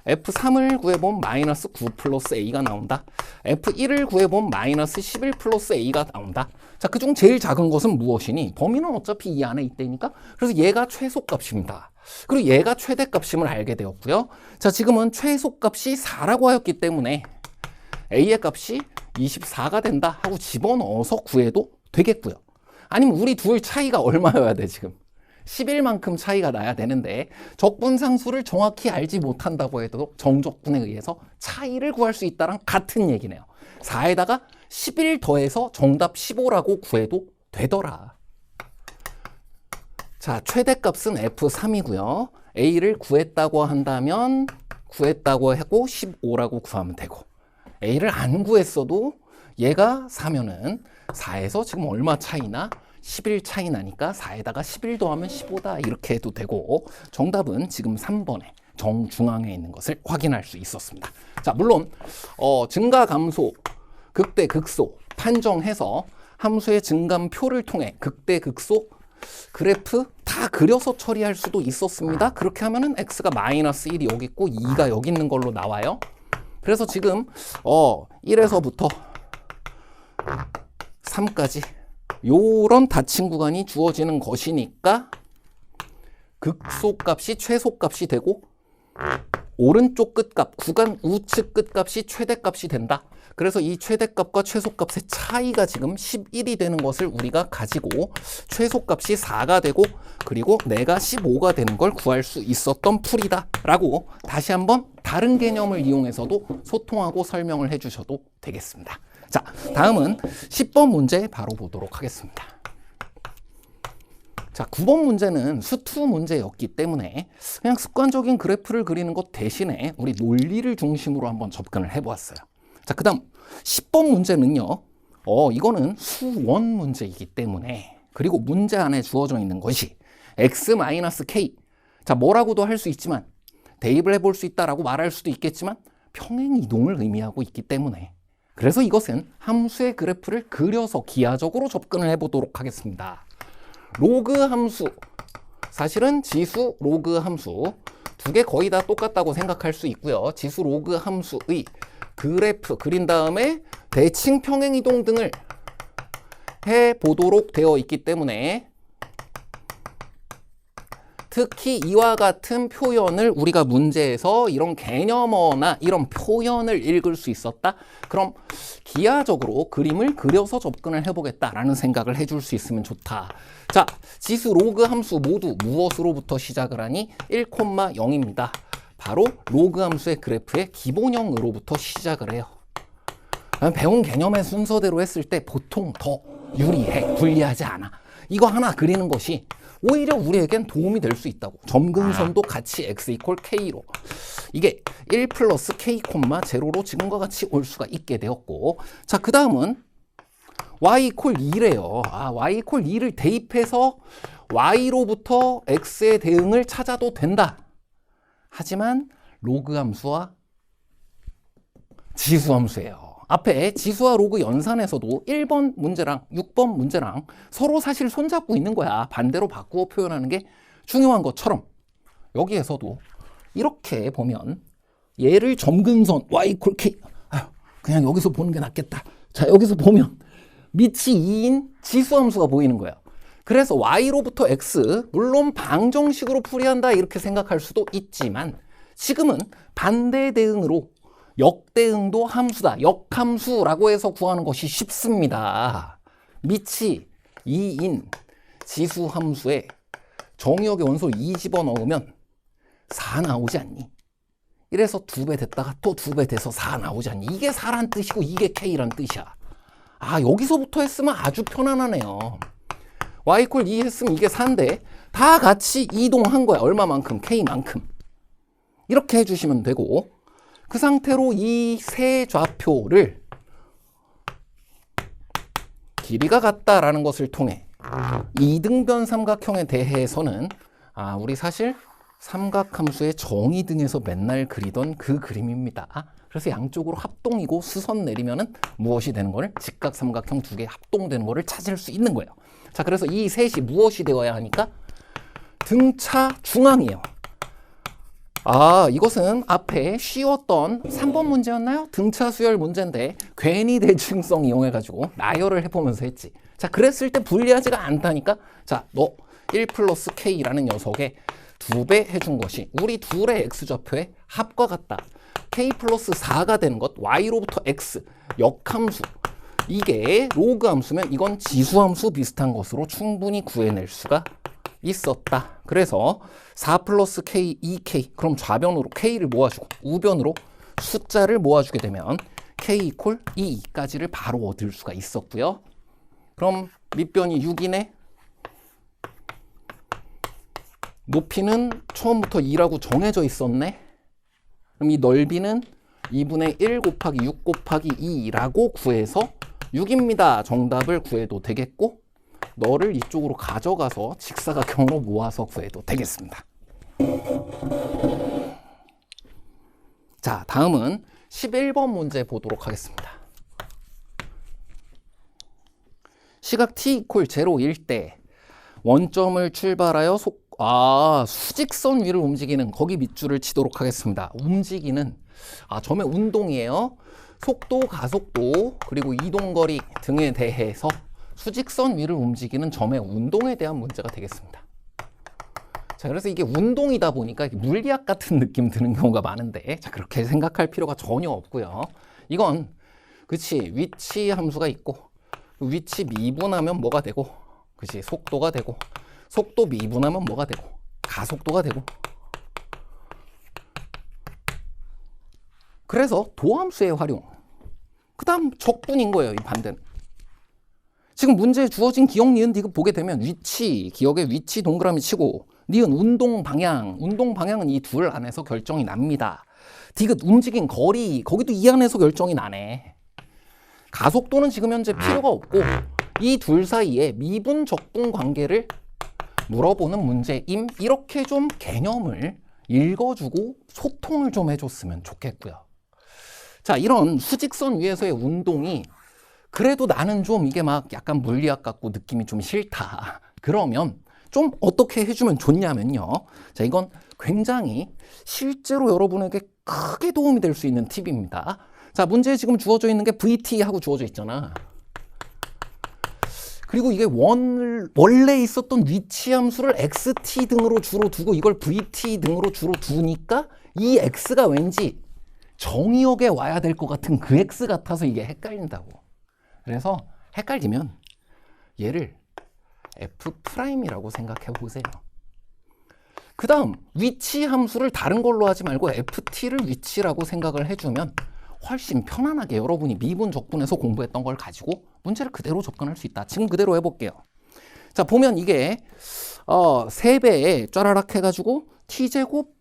F3을 구해보면 마이너스 9 플러스 A가 나온다. F1을 구해보면 마이너스 11 플러스 A가 나온다. 자, 그중 제일 작은 것은 무엇이니? 범위는 어차피 이 안에 있다니까? 그래서 얘가 최소값입니다. 그리고 얘가 최대값임을 알게 되었고요. 자, 지금은 최소값이 4라고 하였기 때문에 A의 값이 24가 된다 하고 집어넣어서 구해도 되겠고요. 아니면 우리 둘 차이가 얼마여야 돼 지금? 11만큼 차이가 나야 되는데 적분상수를 정확히 알지 못한다고 해도 정적분에 의해서 차이를 구할 수 있다랑 같은 얘기네요. 4에다가 11 더해서 정답 15라고 구해도 되더라. 자, 최대값은 F3이고요. A를 구했다고 한다면 구했다고 하고 15라고 구하면 되고, A를 안 구했어도 얘가 4면은 4에서 지금 얼마 차이나? 11 차이 나니까 4에다가 11 더하면 15다 이렇게 해도 되고, 정답은 지금 3번에 정중앙에 있는 것을 확인할 수 있었습니다. 자, 물론 증가 감소 극대 극소 판정해서 함수의 증감표를 통해 극대 극소 그래프 다 그려서 처리할 수도 있었습니다. 그렇게 하면은 x가 마이너스 1이 여기 있고 2가 여기 있는 걸로 나와요. 그래서 지금 1에서부터 3까지 요런 닫힌 구간이 주어지는 것이니까 극소값이 최소값이 되고 오른쪽 끝값, 구간 우측 끝값이 최대값이 된다. 그래서 이 최대값과 최소값의 차이가 지금 11이 되는 것을 우리가 가지고 최소값이 4가 되고 그리고 내가 15가 되는 걸 구할 수 있었던 풀이다 라고 다시 한번 다른 개념을 이용해서도 소통하고 설명을 해주셔도 되겠습니다. 자, 다음은 10번 문제 바로 보도록 하겠습니다. 자, 9번 문제는 수투 문제였기 때문에 그냥 습관적인 그래프를 그리는 것 대신에 우리 논리를 중심으로 한번 접근을 해보았어요. 자, 그 다음 10번 문제는요. 이거는 수원 문제이기 때문에 그리고 문제 안에 주어져 있는 것이 x-k. 자, 뭐라고도 할 수 있지만 대입을 해볼 수 있다라고 말할 수도 있겠지만 평행이동을 의미하고 있기 때문에 그래서 이것은 함수의 그래프를 그려서 기하적으로 접근을 해보도록 하겠습니다. 로그 함수, 사실은 지수 로그 함수 두 개 거의 다 똑같다고 생각할 수 있고요. 지수 로그 함수의 그래프 그린 다음에 대칭 평행이동 등을 해보도록 되어 있기 때문에 특히 이와 같은 표현을 우리가 문제에서 이런 개념어나 이런 표현을 읽을 수 있었다. 그럼 기하적으로 그림을 그려서 접근을 해보겠다라는 생각을 해줄 수 있으면 좋다. 자, 지수 로그 함수 모두 무엇으로부터 시작을 하니? 1,0입니다. 바로 로그 함수의 그래프의 기본형으로부터 시작을 해요. 배운 개념의 순서대로 했을 때 보통 더 유리해, 불리하지 않아. 이거 하나 그리는 것이 오히려 우리에겐 도움이 될 수 있다고. 점근선도 같이 x 이퀄 k로 이게 1 플러스 k, 제로로 지금과 같이 올 수가 있게 되었고, 자, 그 다음은 y 이퀄 2래요. y 이퀄 2를 대입해서 y로부터 x의 대응을 찾아도 된다. 하지만 로그 함수와 지수 함수예요. 앞에 지수와 로그 연산에서도 1번 문제랑 6번 문제랑 서로 사실 손잡고 있는 거야. 반대로 바꾸어 표현하는 게 중요한 것처럼 여기에서도 이렇게 보면 얘를 점근선 y 이퀄 k, 그냥 여기서 보는 게 낫겠다. 자, 여기서 보면 밑이 2인 지수함수가 보이는 거예요. 그래서 y로부터 x, 물론 방정식으로 풀이한다 이렇게 생각할 수도 있지만 지금은 반대 대응으로 역대응도 함수다. 역함수라고 해서 구하는 것이 쉽습니다. 밑이 2인 지수함수에 정의역의 원소 2 집어넣으면 4 나오지 않니? 이래서 2배 됐다가 또 2배 돼서 4 나오지 않니? 이게 4란 뜻이고 이게 K란 뜻이야. 여기서부터 했으면 아주 편안하네요. y 이퀄 2 했으면 이게 4인데 다 같이 이동한 거야. 얼마만큼? K만큼. 이렇게 해주시면 되고, 그 상태로 이 세 좌표를 길이가 같다라는 것을 통해 이등변 삼각형에 대해서는 우리 사실 삼각함수의 정의 등에서 맨날 그리던 그 그림입니다. 그래서 양쪽으로 합동이고 수선 내리면은 무엇이 되는 거를 직각삼각형 두 개 합동되는 거를 찾을 수 있는 거예요. 자, 그래서 이 셋이 무엇이 되어야 하니까 등차 중앙이에요. 이것은 앞에 쉬웠던 3번 문제였나요? 등차 수열 문제인데 괜히 대칭성 이용해가지고 나열을 해보면서 했지. 자, 그랬을 때 불리하지가 않다니까. 자, 너 1 플러스 k라는 녀석에 2배 해준 것이 우리 둘의 x좌표의 합과 같다. k 플러스 4가 되는 것, y로부터 x, 역함수. 이게 로그 함수면 이건 지수함수 비슷한 것으로 충분히 구해낼 수가 있었다. 그래서 4 플러스 k, 2k. 그럼 좌변으로 k를 모아주고 우변으로 숫자를 모아주게 되면 k 이퀄 2까지를 바로 얻을 수가 있었고요. 그럼 밑변이 6이네. 높이는 처음부터 2라고 정해져 있었네. 그럼 이 넓이는 2분의 1 곱하기 6 곱하기 2라고 구해서 6입니다. 정답을 구해도 되겠고, 너를 이쪽으로 가져가서 직사각형으로 모아서 구해도 되겠습니다. 자, 다음은 11번 문제 보도록 하겠습니다. 시각 t = 0일 때 원점을 출발하여 수직선 위를 움직이는 거기 밑줄을 치도록 하겠습니다. 움직이는 점의 운동이에요. 속도, 가속도, 그리고 이동거리 등에 대해서 수직선 위를 움직이는 점의 운동에 대한 문제가 되겠습니다. 자, 그래서 이게 운동이다 보니까 물리학 같은 느낌 드는 경우가 많은데, 자, 그렇게 생각할 필요가 전혀 없고요. 이건 그치, 위치 함수가 있고 위치 미분하면 뭐가 되고, 그치, 속도가 되고, 속도 미분하면 뭐가 되고, 가속도가 되고. 그래서 도함수의 활용. 그 다음 적분인 거예요, 이 반대는. 지금 문제에 주어진 기억, 니은, 디귿 보게 되면 위치, 기억의 위치 동그라미 치고, 니은 운동 방향은 이 둘 안에서 결정이 납니다. 디귿 움직인 거리, 거기도 이 안에서 결정이 나네. 가속도는 지금 현재 필요가 없고 이 둘 사이에 미분 적분 관계를 물어보는 문제임. 이렇게 좀 개념을 읽어주고 소통을 좀 해줬으면 좋겠고요. 자, 이런 수직선 위에서의 운동이 그래도 나는 좀 이게 막 약간 물리학 같고 느낌이 좀 싫다. 그러면 좀 어떻게 해주면 좋냐면요. 자, 이건 굉장히 실제로 여러분에게 크게 도움이 될 수 있는 팁입니다. 자, 문제에 지금 주어져 있는 게 VT 하고 주어져 있잖아. 그리고 이게 원래 있었던 위치 함수를 XT 등으로 주로 두고 이걸 VT 등으로 주로 두니까 이 X가 왠지 정의역에 와야 될 것 같은 그 X 같아서 이게 헷갈린다고. 그래서 헷갈리면 얘를 F'이라고 생각해 보세요. 그 다음 위치 함수를 다른 걸로 하지 말고 FT를 위치라고 생각을 해주면 훨씬 편안하게 여러분이 미분 적분에서 공부했던 걸 가지고 문제를 그대로 접근할 수 있다. 지금 그대로 해볼게요. 자, 보면 이게 3배에 쫘라락 해가지고 t제곱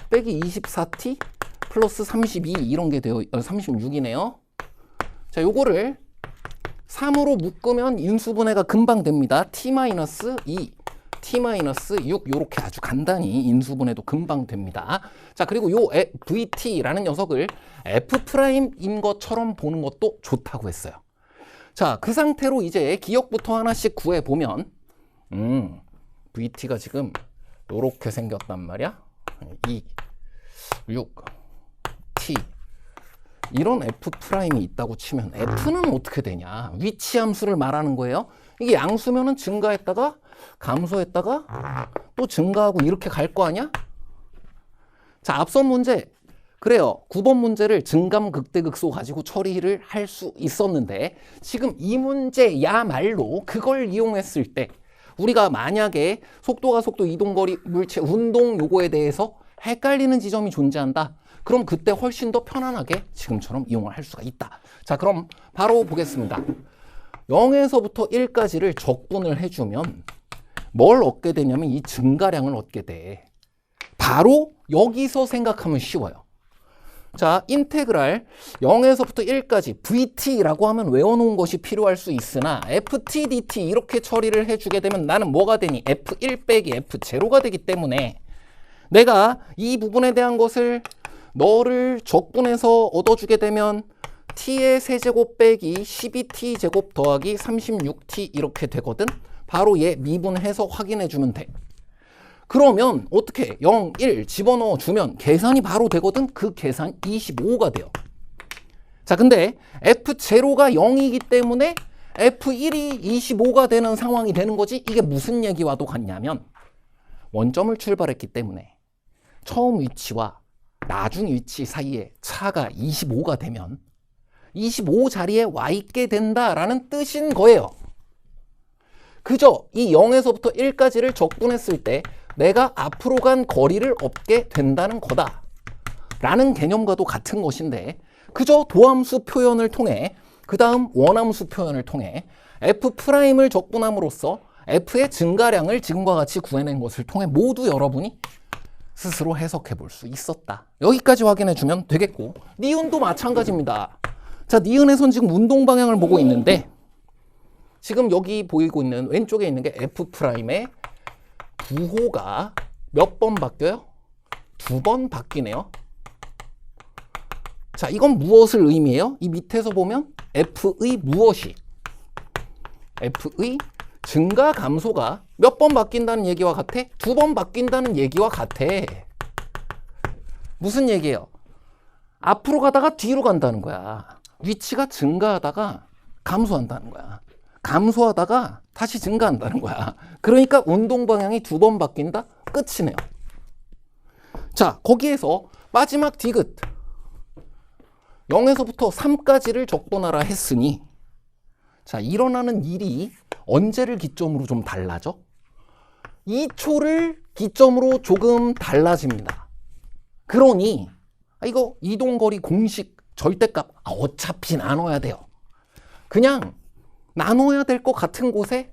빼기 24t 플러스 32 이런 게 되어 36이네요. 자, 요거를 3으로 묶으면 인수분해가 금방 됩니다. t-2, t-6 요렇게 아주 간단히 인수분해도 금방 됩니다. 자, 그리고 요 vt라는 녀석을 F'인 것처럼 보는 것도 좋다고 했어요. 자, 그 상태로 이제 기억부터 하나씩 구해보면 vt가 지금 요렇게 생겼단 말이야. 2, 6, t 이런 F'이 있다고 치면 F는 어떻게 되냐? 위치 함수를 말하는 거예요. 이게 양수면은 증가했다가 감소했다가 또 증가하고 이렇게 갈 거 아니야? 자, 앞선 문제 그래요. 9번 문제를 증감 극대극소 가지고 처리를 할 수 있었는데 지금 이 문제야말로 그걸 이용했을 때 우리가 만약에 속도, 가속도, 이동거리, 물체, 운동 요거에 대해서 헷갈리는 지점이 존재한다. 그럼 그때 훨씬 더 편안하게 지금처럼 이용을 할 수가 있다. 자, 그럼 바로 보겠습니다. 0에서부터 1까지를 적분을 해주면 뭘 얻게 되냐면 이 증가량을 얻게 돼. 바로 여기서 생각하면 쉬워요. 자, 인테그랄 0에서부터 1까지 VT라고 하면 외워놓은 것이 필요할 수 있으나 FT, DT 이렇게 처리를 해주게 되면 나는 뭐가 되니? F1 빼기 F0가 되기 때문에 내가 이 부분에 대한 것을 너를 적분해서 얻어주게 되면 t의 세제곱 빼기 12t제곱 더하기 36t 이렇게 되거든. 바로 얘 미분해서 확인해주면 돼. 그러면 어떻게 0, 1 집어넣어 주면 계산이 바로 되거든. 그 계산 25가 돼요. 자, 근데 F0가 0이기 때문에 F1이 25가 되는 상황이 되는 거지. 이게 무슨 얘기와도 같냐면 원점을 출발했기 때문에 처음 위치와 나중 위치 사이에 차가 25가 되면 25 자리에 와 있게 된다라는 뜻인 거예요. 그저 이 0에서부터 1까지를 적분했을 때 내가 앞으로 간 거리를 얻게 된다는 거다 라는 개념과도 같은 것인데 그저 도함수 표현을 통해 그 다음 원함수 표현을 통해 F'을 적분함으로써 F의 증가량을 지금과 같이 구해낸 것을 통해 모두 여러분이 스스로 해석해 볼 수 있었다. 여기까지 확인해 주면 되겠고 니은도 마찬가지입니다. 자, 니은에선 지금 운동 방향을 보고 있는데 지금 여기 보이고 있는 왼쪽에 있는 게 F'의 부호가 몇 번 바뀌어요? 2번 바뀌네요. 자, 이건 무엇을 의미해요? 이 밑에서 보면 F의 무엇이 F의 증가 감소가 몇 번 바뀐다는 얘기와 같아? 2번 바뀐다는 얘기와 같아. 무슨 얘기예요? 앞으로 가다가 뒤로 간다는 거야. 위치가 증가하다가 감소한다는 거야. 감소하다가 다시 증가한다는 거야. 그러니까 운동 방향이 2번 바뀐다? 끝이네요. 자, 거기에서 마지막 디귿 0에서부터 3까지를 적분하라 했으니, 자, 일어나는 일이 언제를 기점으로 좀 달라져? 2초를 기점으로 조금 달라집니다. 그러니 이거 이동거리 공식 절대값 어차피 나눠야 돼요. 그냥 나눠야 될 것 같은 곳에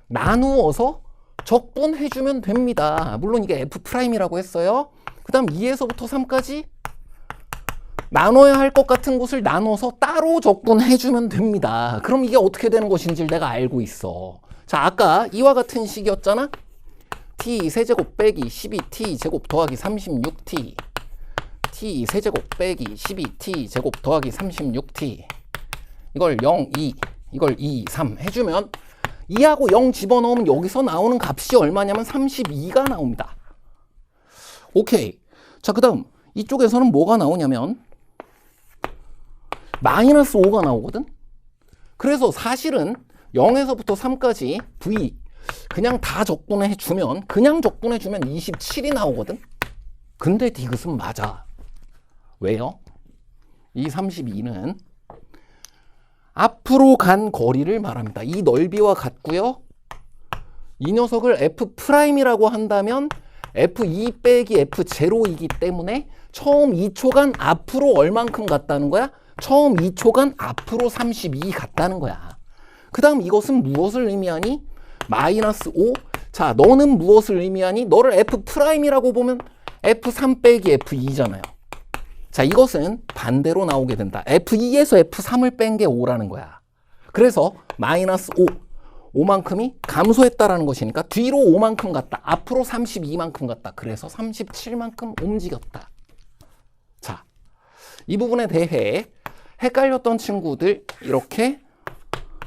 나누어서 적분해주면 됩니다. 물론 이게 F'이라고 했어요. 그 다음 2에서부터 3까지 나눠야 할 것 같은 곳을 나눠서 따로 적분해주면 됩니다. 그럼 이게 어떻게 되는 것인지를 내가 알고 있어. 자, 아까 이와 같은 식이었잖아. t 세제곱 빼기 12t 제곱 더하기 36t, t 세제곱 빼기 12t 제곱 더하기 36t, 이걸 0, 2, 이걸 2, 3 해주면 2하고 0 집어넣으면 여기서 나오는 값이 얼마냐면 32가 나옵니다. 오케이. 자, 그 다음 이쪽에서는 뭐가 나오냐면 마이너스 5가 나오거든. 그래서 사실은 0에서부터 3까지 v 그냥 다 적분해 주면, 그냥 적분해 주면 27이 나오거든. 근데 디귿은 맞아. 왜요? 이 32는 앞으로 간 거리를 말합니다. 이 넓이와 같고요. 이 녀석을 F'이라고 한다면 F2 빼기 F0이기 때문에 처음 2초간 앞으로 얼만큼 갔다는 거야? 처음 2초간 앞으로 32 갔다는 거야. 그 다음 이것은 무엇을 의미하니? 마이너스 5. 자, 너는 무엇을 의미하니? 너를 F'이라고 보면 F3 빼기 F2잖아요. 자, 이것은 반대로 나오게 된다. F2에서 F3을 뺀 게 5라는 거야. 그래서 마이너스 5. 5만큼이 감소했다라는 것이니까 뒤로 5만큼 갔다. 앞으로 32만큼 갔다. 그래서 37만큼 움직였다. 자, 이 부분에 대해 헷갈렸던 친구들 이렇게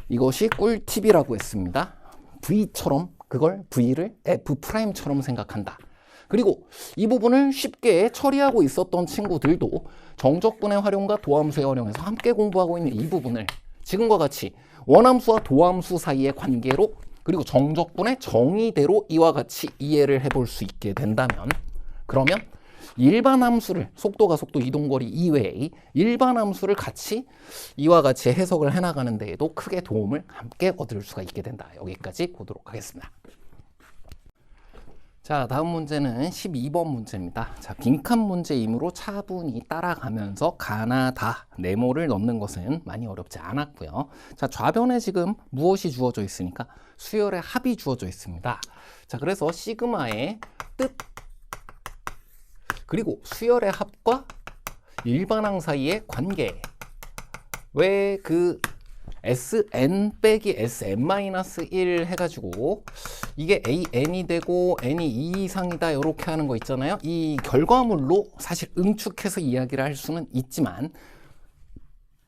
이것이 꿀팁이라고 했습니다. V처럼 그걸 V를 F'처럼 생각한다. 그리고 이 부분을 쉽게 처리하고 있었던 친구들도 정적분의 활용과 도함수의 활용에서 함께 공부하고 있는 이 부분을 지금과 같이 원함수와 도함수 사이의 관계로, 그리고 정적분의 정의대로 이와 같이 이해를 해볼 수 있게 된다면, 그러면 일반 함수를, 속도가 속도, 이동거리 이외의 일반 함수를 같이 이와 같이 해석을 해나가는 데에도 크게 도움을 함께 얻을 수가 있게 된다. 여기까지 보도록 하겠습니다. 자, 다음 문제는 12번 문제입니다. 자, 빈칸 문제이므로 차분히 따라가면서 가나 다 네모를 넣는 것은 많이 어렵지 않았고요. 자, 좌변에 지금 무엇이 주어져 있으니까 수열의 합이 주어져 있습니다. 자, 그래서 시그마의 뜻, 그리고 수열의 합과 일반항 사이의 관계, 왜 그 Sn 빼기 Sn-1 해가지고 이게 AN이 되고 N이 2 이상이다 이렇게 하는 거 있잖아요. 이 결과물로 사실 응축해서 이야기를 할 수는 있지만,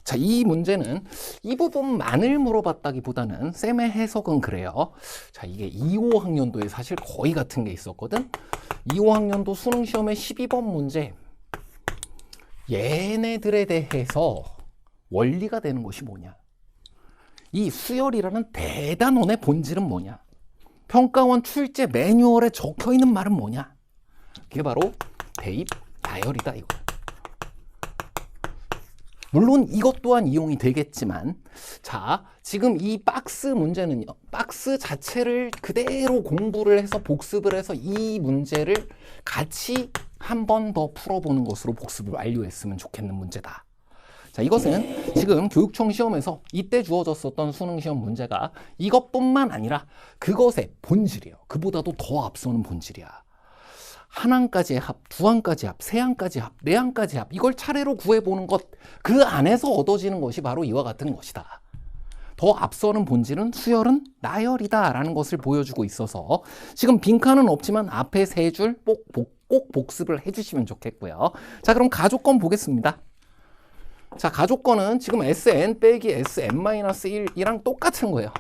자, 이 문제는 이 부분만을 물어봤다기보다는 쌤의 해석은 그래요. 자, 이게 2~5학년도에 사실 거의 같은 게 있었거든. 2~5학년도 수능시험의 12번 문제, 얘네들에 대해서 원리가 되는 것이 뭐냐, 이 수열이라는 대단원의 본질은 뭐냐, 평가원 출제 매뉴얼에 적혀있는 말은 뭐냐, 그게 바로 대입 다열이다 이거. 물론 이것 또한 이용이 되겠지만, 자, 지금 이 박스 문제는요, 박스 자체를 그대로 공부를 해서 복습을 해서 이 문제를 같이 한 번 더 풀어보는 것으로 복습을 완료했으면 좋겠는 문제다. 자, 이것은 지금 교육청 시험에서 이때 주어졌었던 수능시험 문제가 이것뿐만 아니라 그것의 본질이에요. 그보다도 더 앞서는 본질이야. 한 항까지의 합, 두 항까지의 합, 세 항까지의 합, 네 항까지의 합, 이걸 차례로 구해보는 것, 그 안에서 얻어지는 것이 바로 이와 같은 것이다. 더 앞서는 본질은 수열은 나열이다 라는 것을 보여주고 있어서 지금 빈칸은 없지만 앞에 세 줄 꼭 복습을 해주시면 좋겠고요. 자, 그럼 가조건 보겠습니다. 자, 가조건은 지금 Sn 빼기 Sn-1이랑 똑같은 거예요.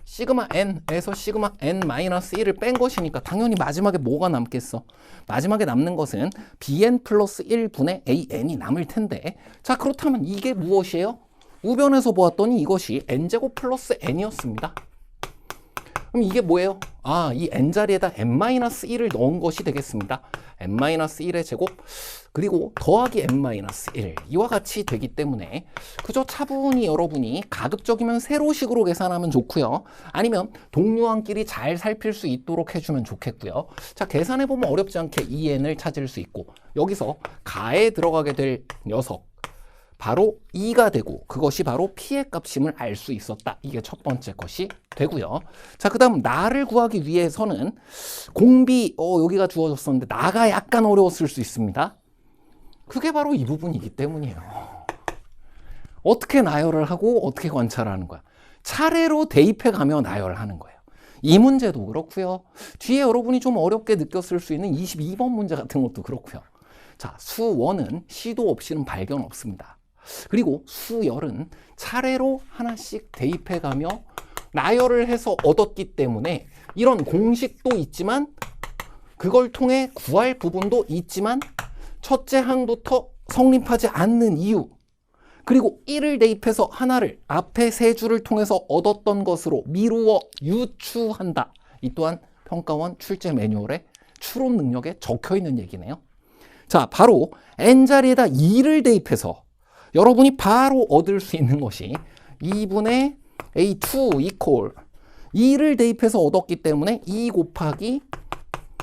시그마 n에서 시그마 n-1을 뺀 것이니까 당연히 마지막에 뭐가 남겠어? 마지막에 남는 것은 bn 플러스 1분의 an이 남을 텐데, 자, 그렇다면 이게 무엇이에요? 우변에서 보았더니 이것이 n제곱 플러스 n이었습니다. 그럼 이게 뭐예요? 아, 이 n자리에다 n-1을 넣은 것이 되겠습니다. n-1의 제곱 그리고 더하기 n-1 이와 같이 되기 때문에 그저 차분히 여러분이 가급적이면 세로식으로 계산하면 좋고요. 아니면 동료한끼리 잘 살필 수 있도록 해주면 좋겠고요. 자, 계산해보면 어렵지 않게 2n을 찾을 수 있고, 여기서 가에 들어가게 될 녀석 바로 2가 되고, 그것이 바로 p의 값임을 알 수 있었다. 이게 첫 번째 것이 되고요. 자, 그 다음 나를 구하기 위해서는 공비 여기가 주어졌었는데 나가 약간 어려웠을 수 있습니다. 그게 바로 이 부분이기 때문이에요. 어떻게 나열을 하고 어떻게 관찰하는 거야? 차례로 대입해 가며 나열하는 거예요. 이 문제도 그렇고요. 뒤에 여러분이 좀 어렵게 느꼈을 수 있는 22번 문제 같은 것도 그렇고요. 자, 수원은 시도 없이는 발견 없습니다. 그리고 수열은 차례로 하나씩 대입해 가며 나열을 해서 얻었기 때문에 이런 공식도 있지만 그걸 통해 구할 부분도 있지만 첫째 항부터 성립하지 않는 이유, 그리고 1을 대입해서 하나를 앞에 세 줄을 통해서 얻었던 것으로 미루어 유추한다. 이 또한 평가원 출제 매뉴얼의 추론 능력에 적혀 있는 얘기네요. 자, 바로 n자리에다 2를 대입해서 여러분이 바로 얻을 수 있는 것이 2분의 a2 equal 2를 대입해서 얻었기 때문에 2 곱하기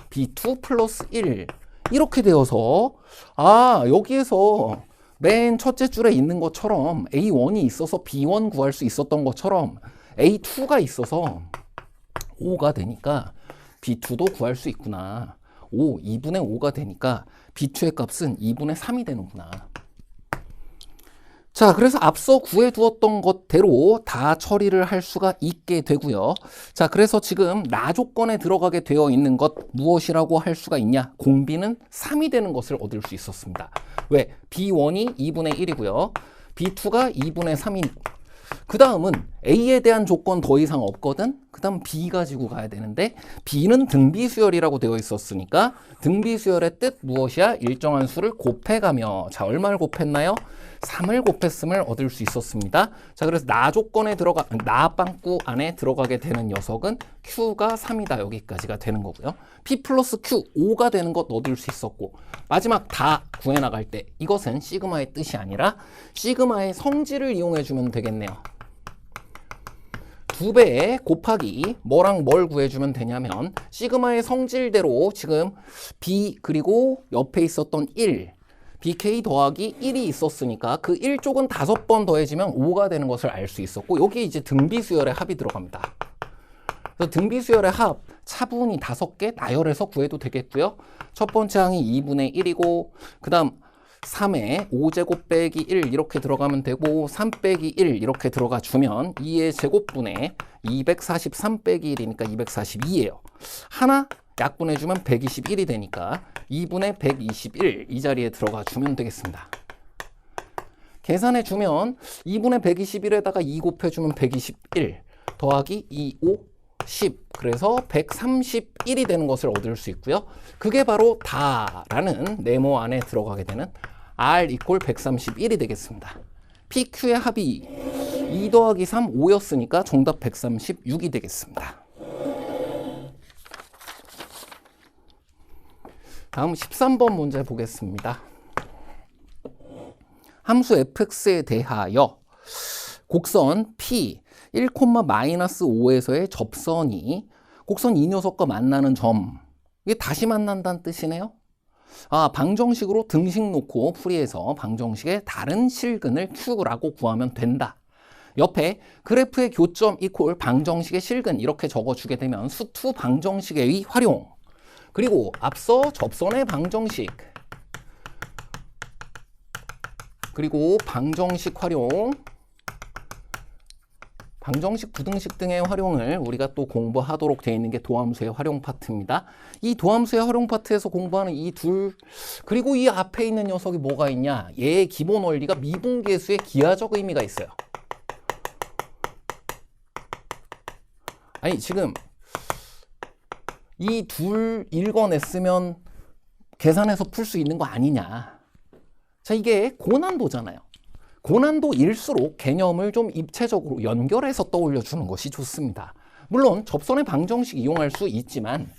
b2 플러스 1 이렇게 되어서, 아, 여기에서 맨 첫째 줄에 있는 것처럼 a1이 있어서 b1 구할 수 있었던 것처럼 a2가 있어서 5가 되니까 b2도 구할 수 있구나. 2분의 5가 되니까 b2의 값은 2분의 3이 되는구나. 자, 그래서 앞서 구해두었던 것대로 다 처리를 할 수가 있게 되고요. 자, 그래서 지금 나 조건에 들어가게 되어 있는 것 무엇이라고 할 수가 있냐? 공비는 3이 되는 것을 얻을 수 있었습니다. 왜? B1이 2분의 1이고요. B2가 2분의 3인. 그 다음은 A에 대한 조건 더 이상 없거든? 그 다음 B 가지고 가야 되는데, B는 등비수열이라고 되어 있었으니까 등비수열의 뜻 무엇이야? 일정한 수를 곱해가며, 자, 얼마를 곱했나요? 3을 곱했음을 얻을 수 있었습니다. 자, 그래서 나 조건에 나 빵꾸 안에 들어가게 되는 녀석은 Q가 3이다. 여기까지가 되는 거고요. P 플러스 Q 5가 되는 것 얻을 수 있었고, 마지막 다 구해나갈 때 이것은 시그마의 뜻이 아니라 시그마의 성질을 이용해주면 되겠네요. 2배에 곱하기 뭐랑 뭘 구해주면 되냐면, 시그마의 성질대로 지금 B 그리고 옆에 있었던 1 BK 더하기 1이 있었으니까 그 1쪽은 5번 더해지면 5가 되는 것을 알 수 있었고, 여기 이제 등비수열의 합이 들어갑니다. 그래서 등비수열의 합 차분히 5개 나열해서 구해도 되겠고요. 첫 번째 항이 2분의 1이고, 그 다음 3에 5제곱 빼기 1 이렇게 들어가면 되고, 3 빼기 1 이렇게 들어가 주면 2의 제곱분에 243 빼기 1이니까 242예요. 하나 약분해주면 121이 되니까 2분의 121 이 자리에 들어가 주면 되겠습니다. 계산해주면 2분의 121에다가 2 곱해주면 121 더하기 2, 5, 10 그래서 131이 되는 것을 얻을 수 있고요. 그게 바로 다라는 네모 안에 들어가게 되는 R 이퀄 131이 되겠습니다. PQ의 합이 2 더하기 3, 5였으니까 정답 136이 되겠습니다. 다음 13번 문제 보겠습니다. 함수 fx에 대하여 곡선 P 1,-5에서의 접선이 곡선 이 녀석과 만나는 점, 이게 다시 만난다는 뜻이네요. 아, 방정식으로 등식 놓고 풀이해서 방정식의 다른 실근을 Q라고 구하면 된다. 옆에 그래프의 교점 이퀄 방정식의 실근 이렇게 적어주게 되면 수투 방정식의 활용, 그리고 앞서 접선의 방정식, 그리고 방정식 활용, 방정식, 부등식 등의 활용을 우리가 또 공부하도록 되어 있는 게 도함수의 활용 파트입니다. 이 도함수의 활용 파트에서 공부하는 이 둘, 그리고 이 앞에 있는 녀석이 뭐가 있냐? 얘의 기본 원리가 미분계수의 기하적 의미가 있어요. 아니 지금 이 둘 읽어냈으면 계산해서 풀 수 있는 거 아니냐. 자, 이게 고난도잖아요. 고난도일수록 개념을 좀 입체적으로 연결해서 떠올려 주는 것이 좋습니다. 물론 접선의 방정식 이용할 수 있지만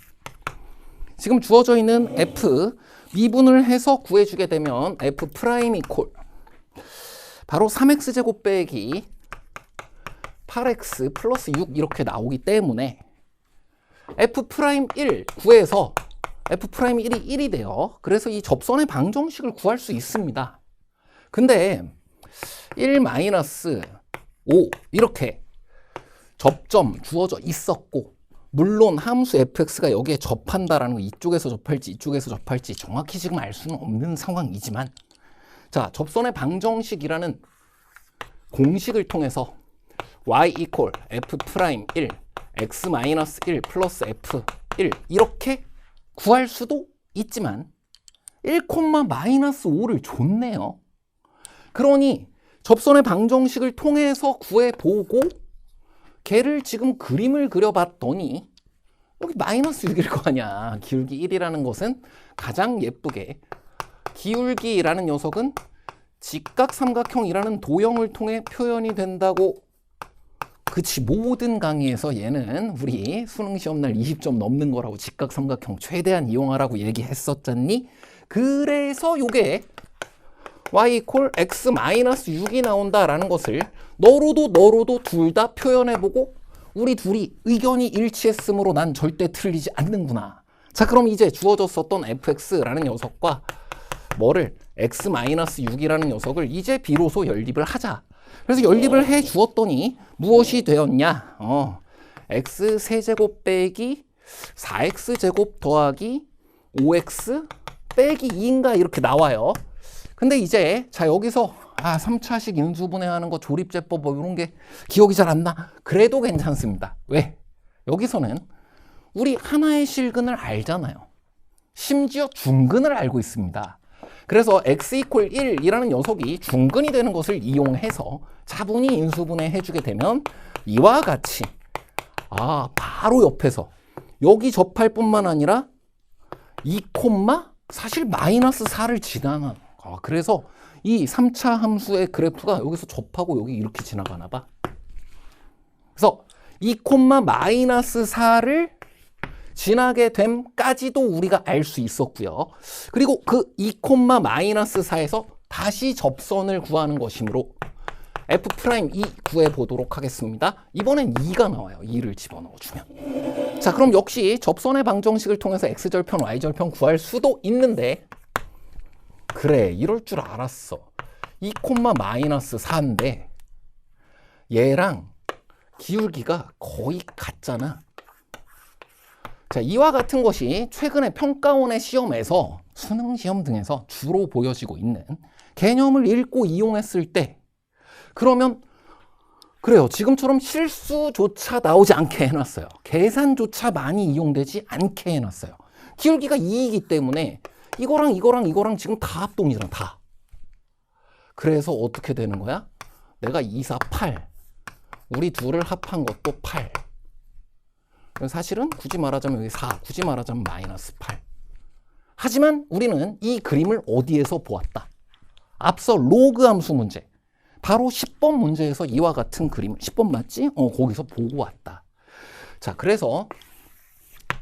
지금 주어져 있는 f 미분을 해서 구해주게 되면 f 프라임 이퀄 바로 3x제곱 빼기 8x 플러스 6 이렇게 나오기 때문에 f 프라임 1 구해서 f 프라임 1이 1이 돼요. 그래서 이 접선의 방정식을 구할 수 있습니다. 근데 1 마이너스 5 이렇게 접점 주어져 있었고 물론 함수 fx가 여기에 접한다라는 거 이쪽에서 접할지 이쪽에서 접할지 정확히 지금 알 수는 없는 상황이지만 자, 접선의 방정식이라는 공식을 통해서 y 이퀄 f 프라임 1 x 마이너스 1 플러스 f 1 이렇게 구할 수도 있지만 1, 마이너스 5를 줬네요. 그러니 접선의 방정식을 통해서 구해보고 걔를 지금 그림을 그려봤더니 여기 마이너스 6일 거 아니야. 기울기 1이라는 것은 가장 예쁘게 기울기라는 녀석은 직각삼각형이라는 도형을 통해 표현이 된다고. 그치, 모든 강의에서 얘는 우리 수능 시험날 20점 넘는 거라고 직각삼각형 최대한 이용하라고 얘기했었잖니? 그래서 요게 y 이퀄 x 마이너스 6이 나온다라는 것을 너로도 둘 다 표현해보고 우리 둘이 의견이 일치했으므로 난 절대 틀리지 않는구나. 자, 그럼 이제 주어졌었던 fx라는 녀석과 뭐를 x 마이너스 6이라는 녀석을 이제 비로소 연립을 하자. 그래서 연립을 해 주었더니 무엇이 되었냐? x 세제곱 빼기 4x 제곱 더하기 5x 빼기 2인가 이렇게 나와요. 근데 이제 자 여기서 3차식 인수분해하는 거 조립제법 뭐 이런 게 기억이 잘 안 나. 그래도 괜찮습니다. 왜? 여기서는 우리 하나의 실근을 알잖아요. 심지어 중근을 알고 있습니다. 그래서 x 이퀄 1이라는 녀석이 중근이 되는 것을 이용해서 차분히 인수분해 해주게 되면 이와 같이 바로 옆에서 여기 접할 뿐만 아니라 2, 사실 마이너스 4를 지나는 그래서 이 3차 함수의 그래프가 여기서 접하고 여기 이렇게 지나가나 봐. 그래서 2, 마이너스 4를 지나게 됨까지도 우리가 알 수 있었고요. 그리고 그 2, 마이너스 4에서 다시 접선을 구하는 것이므로 f 프라임 2 구해보도록 하겠습니다. 이번엔 2가 나와요. 2를 집어넣어주면. 자, 그럼 역시 접선의 방정식을 통해서 x절편, y절편 구할 수도 있는데 그래, 이럴 줄 알았어. 2, 마이너스 4인데 얘랑 기울기가 거의 같잖아. 자, 이와 같은 것이 최근에 평가원의 시험에서 수능 시험 등에서 주로 보여지고 있는 개념을 읽고 이용했을 때 그러면 그래요. 지금처럼 실수조차 나오지 않게 해놨어요. 계산조차 많이 이용되지 않게 해놨어요. 기울기가 2이기 때문에 이거랑 지금 다 합동이잖아. 다. 그래서 어떻게 되는 거야? 내가 2, 4, 8 우리 둘을 합한 것도 8. 사실은 굳이 말하자면 여기 4, 굳이 말하자면 마이너스 8. 하지만 우리는 이 그림을 어디에서 보았다? 앞서 로그 함수 문제, 바로 10번 문제에서 이와 같은 그림을, 10번 맞지? 거기서 보고 왔다. 자, 그래서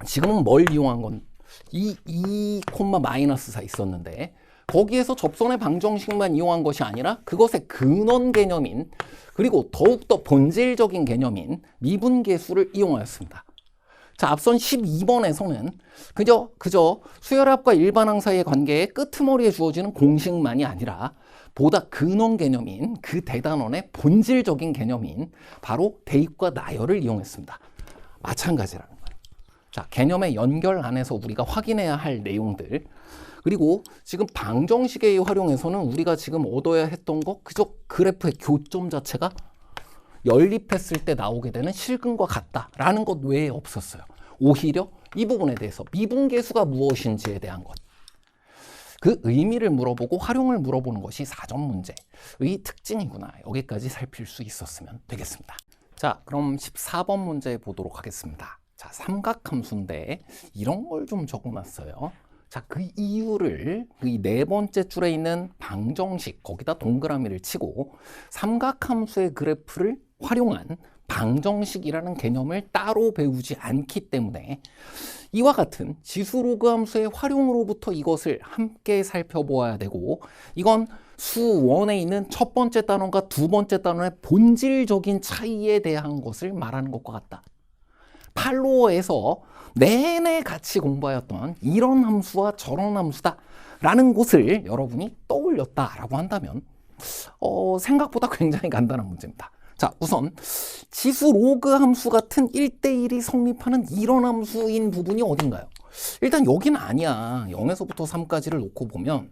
지금은 뭘 이용한 건 2, 마이너스 4 있었는데 거기에서 접선의 방정식만 이용한 것이 아니라 그것의 근원 개념인 그리고 더욱더 본질적인 개념인 미분계수를 이용하였습니다. 자, 앞선 12번에서는 그저 수열합과 일반항 사이의 관계의 끄트머리에 주어지는 공식만이 아니라 보다 근원 개념인 그 대단원의 본질적인 개념인 바로 대입과 나열을 이용했습니다. 마찬가지라는 거예요. 자, 개념의 연결 안에서 우리가 확인해야 할 내용들, 그리고 지금 방정식의 활용에서는 우리가 지금 얻어야 했던 거 그저 그래프의 교점 자체가 연립했을 때 나오게 되는 실근과 같다라는 것 외에 없었어요. 오히려 이 부분에 대해서 미분계수가 무엇인지에 대한 것, 그 의미를 물어보고 활용을 물어보는 것이 4점 문제의 특징이구나. 여기까지 살필 수 있었으면 되겠습니다. 자, 그럼 14번 문제 보도록 하겠습니다. 자, 삼각함수인데 이런 걸 좀 적어놨어요. 자, 그 이유를 이 네 번째 줄에 있는 방정식, 거기다 동그라미를 치고 삼각함수의 그래프를 활용한 방정식이라는 개념을 따로 배우지 않기 때문에 이와 같은 지수로그 함수의 활용으로부터 이것을 함께 살펴보아야 되고, 이건 수원에 있는 첫 번째 단원과 두 번째 단원의 본질적인 차이에 대한 것을 말하는 것과 같다. 팔로워에서 내내 같이 공부하였던 이런 함수와 저런 함수다 라는 것을 여러분이 떠올렸다라고 한다면 생각보다 굉장히 간단한 문제입니다. 자, 우선 지수 로그 함수 같은 1대1이 성립하는 이런 함수인 부분이 어딘가요? 일단 여기는 아니야. 0에서부터 3까지를 놓고 보면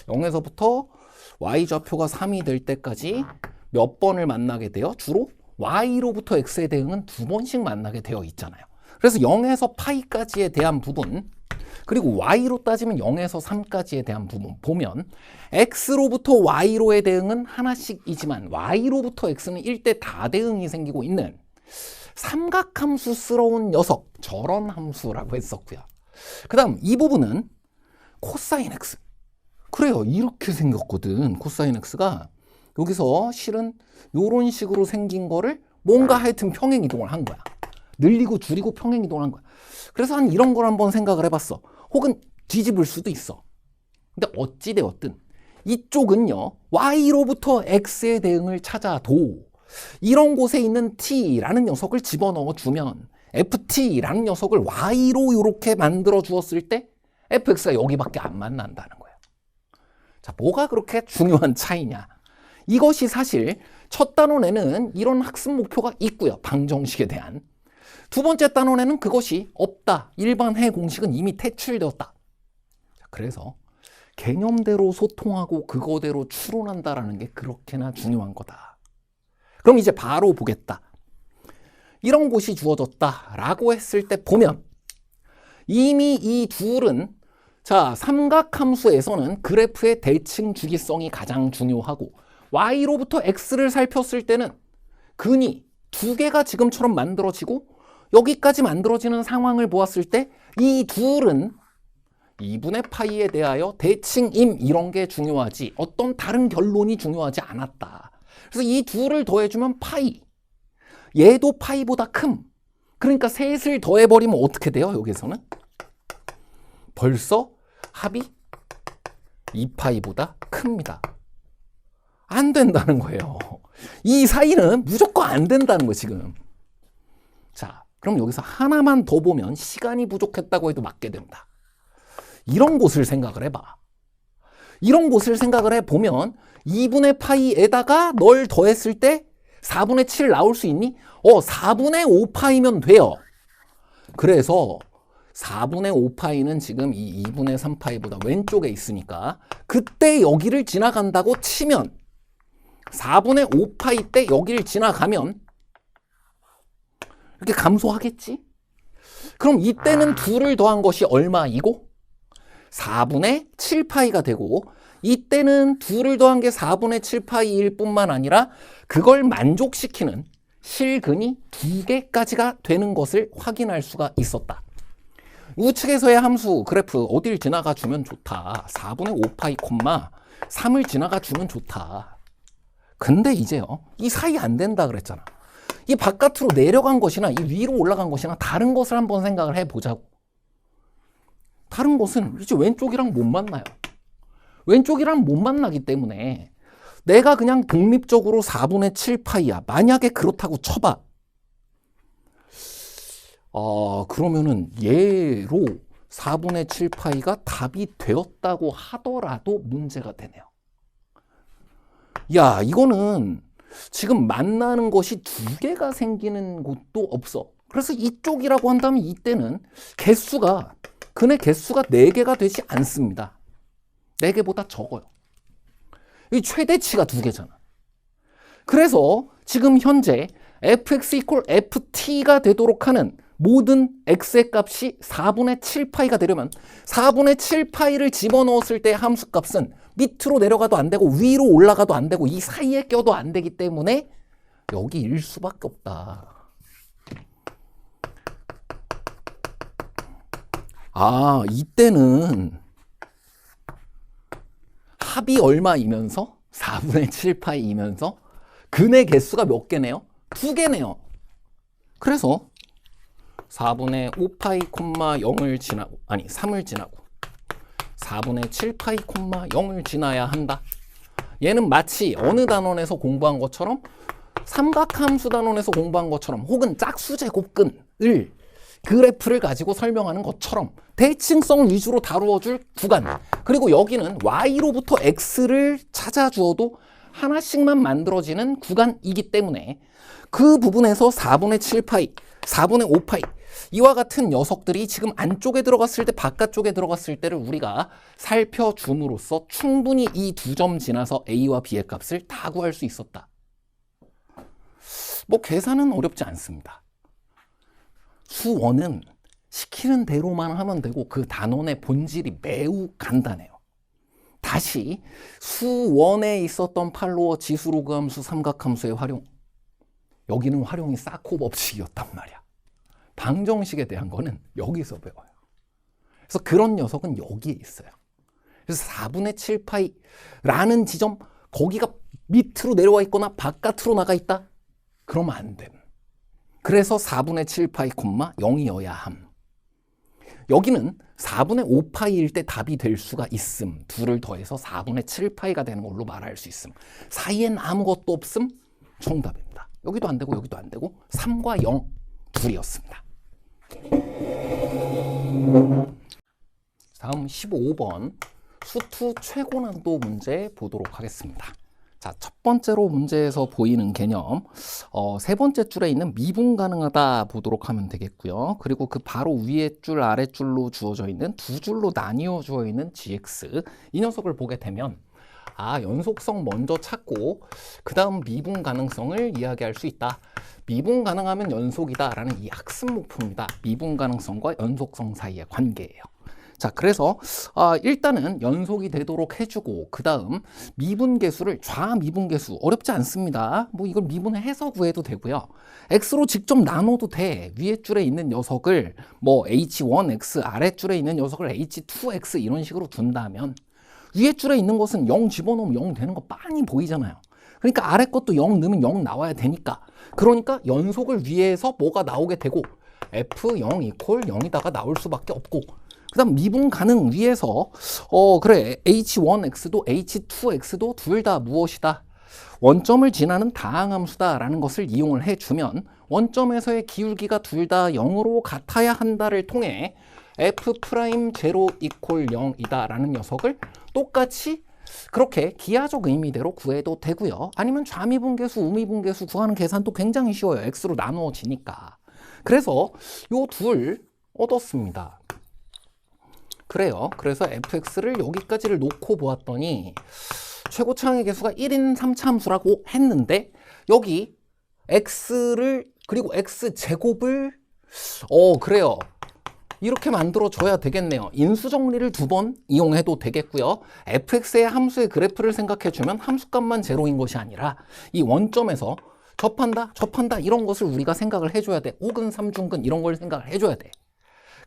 0에서부터 y좌표가 3이 될 때까지 몇 번을 만나게 돼요? 주로 y로부터 x의 대응은 두 번씩 만나게 되어 있잖아요. 그래서 0에서 파이까지에 대한 부분, 그리고 y로 따지면 0에서 3까지에 대한 부분 보면 x로부터 y로의 대응은 하나씩이지만 y로부터 x는 1대 다대응이 생기고 있는 삼각함수스러운 녀석, 저런 함수라고 했었고요. 그 다음 이 부분은 코사인 x. 그래요, 이렇게 생겼거든. 코사인 x가 여기서 실은 이런 식으로 생긴 거를 뭔가 하여튼 평행이동을 한 거야. 늘리고 줄이고 평행이동을 한 거야. 그래서 한 이런 걸 한번 생각을 해봤어. 혹은 뒤집을 수도 있어. 근데 어찌되었든 이쪽은요, y로부터 x의 대응을 찾아도 이런 곳에 있는 t라는 녀석을 집어넣어 주면 ft라는 녀석을 y로 이렇게 만들어 주었을 때 fx가 여기밖에 안 만난다는 거예요. 자, 뭐가 그렇게 중요한 차이냐? 이것이 사실 첫 단원에는 이런 학습 목표가 있고요, 방정식에 대한. 두 번째 단원에는 그것이 없다. 일반해 공식은 이미 퇴출되었다. 그래서 개념대로 소통하고 그거대로 추론한다라는 게 그렇게나 중요한 거다. 그럼 이제 바로 보겠다. 이런 곳이 주어졌다라고 했을 때 보면 이미 이 둘은, 자, 삼각함수에서는 그래프의 대칭 주기성이 가장 중요하고 y로부터 x를 살폈을 때는 근이 두 개가 지금처럼 만들어지고 여기까지 만들어지는 상황을 보았을 때 이 둘은 2분의 파이에 대하여 대칭임 이런 게 중요하지 어떤 다른 결론이 중요하지 않았다. 그래서 이 둘을 더해주면 파이, 얘도 파이보다 큼. 그러니까 셋을 더해버리면 어떻게 돼요? 여기서는 벌써 합이 2파이보다 큽니다. 안 된다는 거예요. 이 사이는 무조건 안 된다는 거예요, 지금. 자, 그럼 여기서 하나만 더 보면 시간이 부족했다고 해도 맞게 됩니다. 이런 곳을 생각을 해봐. 이런 곳을 생각을 해보면 2분의 파이에다가 널 더했을 때 4분의 7 나올 수 있니? 4분의 5파이면 돼요. 그래서 4분의 5파이는 지금 이 2분의 3파이보다 왼쪽에 있으니까 그때 여기를 지나간다고 치면 4분의 5파이 때 여기를 지나가면 이렇게 감소하겠지? 그럼 이때는 둘을 더한 것이 얼마이고 4분의 7파이가 되고, 이때는 둘을 더한 게 4분의 7파이일 뿐만 아니라 그걸 만족시키는 실근이 2개까지가 되는 것을 확인할 수가 있었다. 우측에서의 함수 그래프 어딜 지나가 주면 좋다. 4분의 5파이, 3을 지나가 주면 좋다. 근데 이제요, 이 사이 안 된다 그랬잖아. 이 바깥으로 내려간 것이나 이 위로 올라간 것이나 다른 것을 한번 생각을 해보자고. 다른 것은 이제 왼쪽이랑 못 만나요. 왼쪽이랑 못 만나기 때문에 내가 그냥 독립적으로 4분의 7파이야. 만약에 그렇다고 쳐봐. 그러면은 얘로 4분의 7파이가 답이 되었다고 하더라도 문제가 되네요. 야, 이거는 지금 만나는 것이 두 개가 생기는 곳도 없어. 그래서 이쪽이라고 한다면 이때는 근의 개수가 4개가 되지 않습니다. 4개보다 적어요. 이 최대치가 2개잖아. 그래서 지금 현재 fx = ft가 되도록 하는 모든 x의 값이 4분의 7파이가 되려면 4분의 7파이를 집어넣었을 때 함수값은 밑으로 내려가도 안 되고 위로 올라가도 안 되고 이 사이에 껴도 안 되기 때문에 여기 일 수밖에 없다. 아, 이때는 합이 얼마이면서 4분의 7파이이면서 근의 개수가 몇 개네요? 2개네요. 그래서 4분의 5파이, 0을 지나고, 아니 3을 지나고 4분의 7파이, 0을 지나야 한다. 얘는 마치 어느 단원에서 공부한 것처럼 삼각함수 단원에서 공부한 것처럼 혹은 짝수제곱근을 그래프를 가지고 설명하는 것처럼 대칭성 위주로 다루어줄 구간, 그리고 여기는 y로부터 x를 찾아주어도 하나씩만 만들어지는 구간이기 때문에 그 부분에서 4분의 7파이, 4분의 5파이 이와 같은 녀석들이 지금 안쪽에 들어갔을 때 바깥쪽에 들어갔을 때를 우리가 살펴줌으로써 충분히 이 두 점 지나서 a와 b의 값을 다 구할 수 있었다. 뭐 계산은 어렵지 않습니다. 수원은 시키는 대로만 하면 되고 그 단원의 본질이 매우 간단해요. 다시 수원에 있었던 팔로워 지수로그 함수, 삼각함수의 활용, 여기는 활용이 사코 법칙이었단 말이야. 방정식에 대한 거는 여기서 배워요. 그래서 그런 녀석은 여기에 있어요. 그래서 4분의 7파이라는 지점, 거기가 밑으로 내려와 있거나 바깥으로 나가 있다? 그러면 안 됨. 그래서 4분의 7파이, 0이어야 함. 여기는 4분의 5파이일 때 답이 될 수가 있음. 둘을 더해서 4분의 7파이가 되는 걸로 말할 수 있음. 사이엔 아무것도 없음. 정답입니다. 여기도 안 되고 여기도 안 되고 3과 0 둘이었습니다. 다음 15번 수투 최고난도 문제 보도록 하겠습니다. 자, 첫 번째로 문제에서 보이는 개념, 세 번째 줄에 있는 미분 가능하다 보도록 하면 되겠고요. 그리고 그 바로 위에 줄, 아래 줄로 주어져 있는 두 줄로 나뉘어 주어 있는 gx, 이 녀석을 보게 되면 아, 연속성 먼저 찾고 그 다음 미분 가능성을 이야기할 수 있다. 미분 가능하면 연속이다 라는 이 학습 목표입니다. 미분 가능성과 연속성 사이의 관계예요. 자, 그래서 일단은 연속이 되도록 해주고 그 다음 미분계수를 좌미분계수 어렵지 않습니다. 뭐 이걸 미분해서 구해도 되고요. x로 직접 나눠도 돼. 위에 줄에 있는 녀석을 뭐 h1x, 아래 줄에 있는 녀석을 h2x 이런 식으로 둔다면 위에 줄에 있는 것은 0 집어넣으면 0 되는 거 빤히 보이잖아요. 그러니까 아래 것도 0 넣으면 0 나와야 되니까. 그러니까 연속을 위해서 뭐가 나오게 되고 f0 이퀄 0이다가 나올 수밖에 없고, 그 다음 미분 가능 위에서 그래 h1x도 h2x도 둘 다 무엇이다? 원점을 지나는 다항함수다 라는 것을 이용을 해주면 원점에서의 기울기가 둘 다 0으로 같아야 한다를 통해 f'0 이퀄 0이다 라는 녀석을 똑같이 그렇게 기하적 의미대로 구해도 되고요. 아니면 좌미분계수, 우미분계수 구하는 계산도 굉장히 쉬워요. x로 나누어지니까. 그래서 요 둘 얻었습니다. 그래요. 그래서 fx를 여기까지를 놓고 보았더니 최고차항의 개수가 1인 3차함수라고 했는데 여기 x를 그리고 x제곱을 그래요. 이렇게 만들어줘야 되겠네요. 인수정리를 2번 이용해도 되겠고요. fx의 함수의 그래프를 생각해주면 함수값만 제로인 것이 아니라 이 원점에서 접한다 이런 것을 우리가 생각을 해줘야 돼. 5근, 3중근 이런 걸 생각을 해줘야 돼.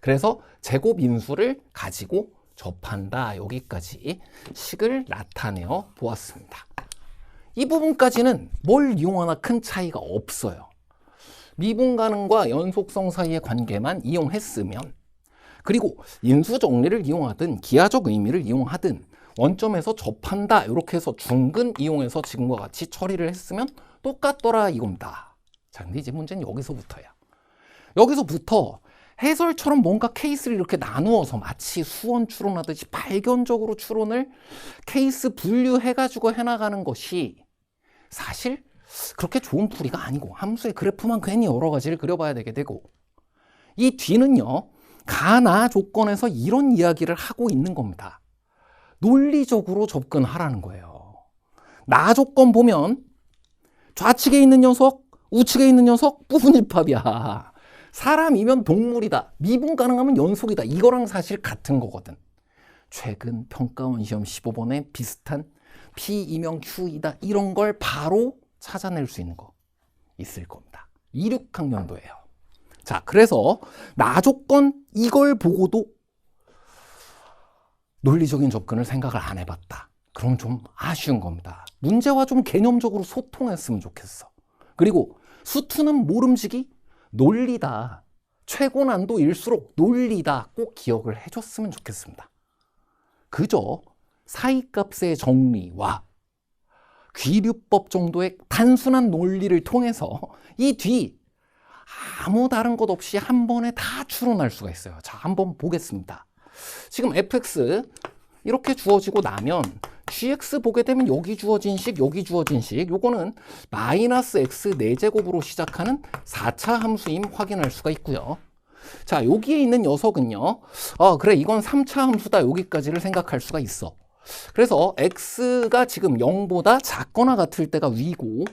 그래서 제곱 인수를 가지고 접한다. 여기까지 식을 나타내어 보았습니다. 이 부분까지는 뭘 이용하나 큰 차이가 없어요. 미분 가능과 연속성 사이의 관계만 이용했으면, 그리고 인수 정리를 이용하든 기하적 의미를 이용하든 원점에서 접한다 이렇게 해서 중근 이용해서 지금과 같이 처리를 했으면 똑같더라 이겁니다. 자, 근데 이제 문제는 여기서부터야. 여기서부터 해설처럼 뭔가 케이스를 이렇게 나누어서 마치 수원 추론하듯이 발견적으로 추론을 케이스 분류해가지고 해나가는 것이 사실 그렇게 좋은 풀이가 아니고 함수의 그래프만 괜히 여러 가지를 그려봐야 되게 되고, 이 뒤는요 가나 조건에서 이런 이야기를 하고 있는 겁니다. 논리적으로 접근하라는 거예요. 나 조건 보면 좌측에 있는 녀석, 우측에 있는 녀석 부분집합이야. 사람이면 동물이다. 미분 가능하면 연속이다. 이거랑 사실 같은 거거든. 최근 평가원 시험 15번에 비슷한 P 이명 Q이다. 이런 걸 바로 찾아낼 수 있는 거. 있을 겁니다. 2, 6학년도예요. 자, 그래서 나조건 이걸 보고도 논리적인 접근을 생각을 안 해봤다. 그럼 좀 아쉬운 겁니다. 문제와 좀 개념적으로 소통했으면 좋겠어. 그리고 수투는 모름지기 논리다. 최고 난도일수록 논리다. 꼭 기억을 해줬으면 좋겠습니다. 그저 사이값의 정리와 귀류법 정도의 단순한 논리를 통해서 이 뒤 아무 다른 것 없이 한 번에 다 추론할 수가 있어요. 자, 한번 보겠습니다. 지금 fx 이렇게 주어지고 나면 gx 보게 되면 여기 주어진 식, 여기 주어진 식, 요거는 마이너스 x 4제곱으로 시작하는 4차 함수임 확인할 수가 있고요. 자, 여기에 있는 녀석은요. 그래, 이건 3차 함수다. 여기까지를 생각할 수가 있어. 그래서 x가 지금 0보다 작거나 같을 때가 위고,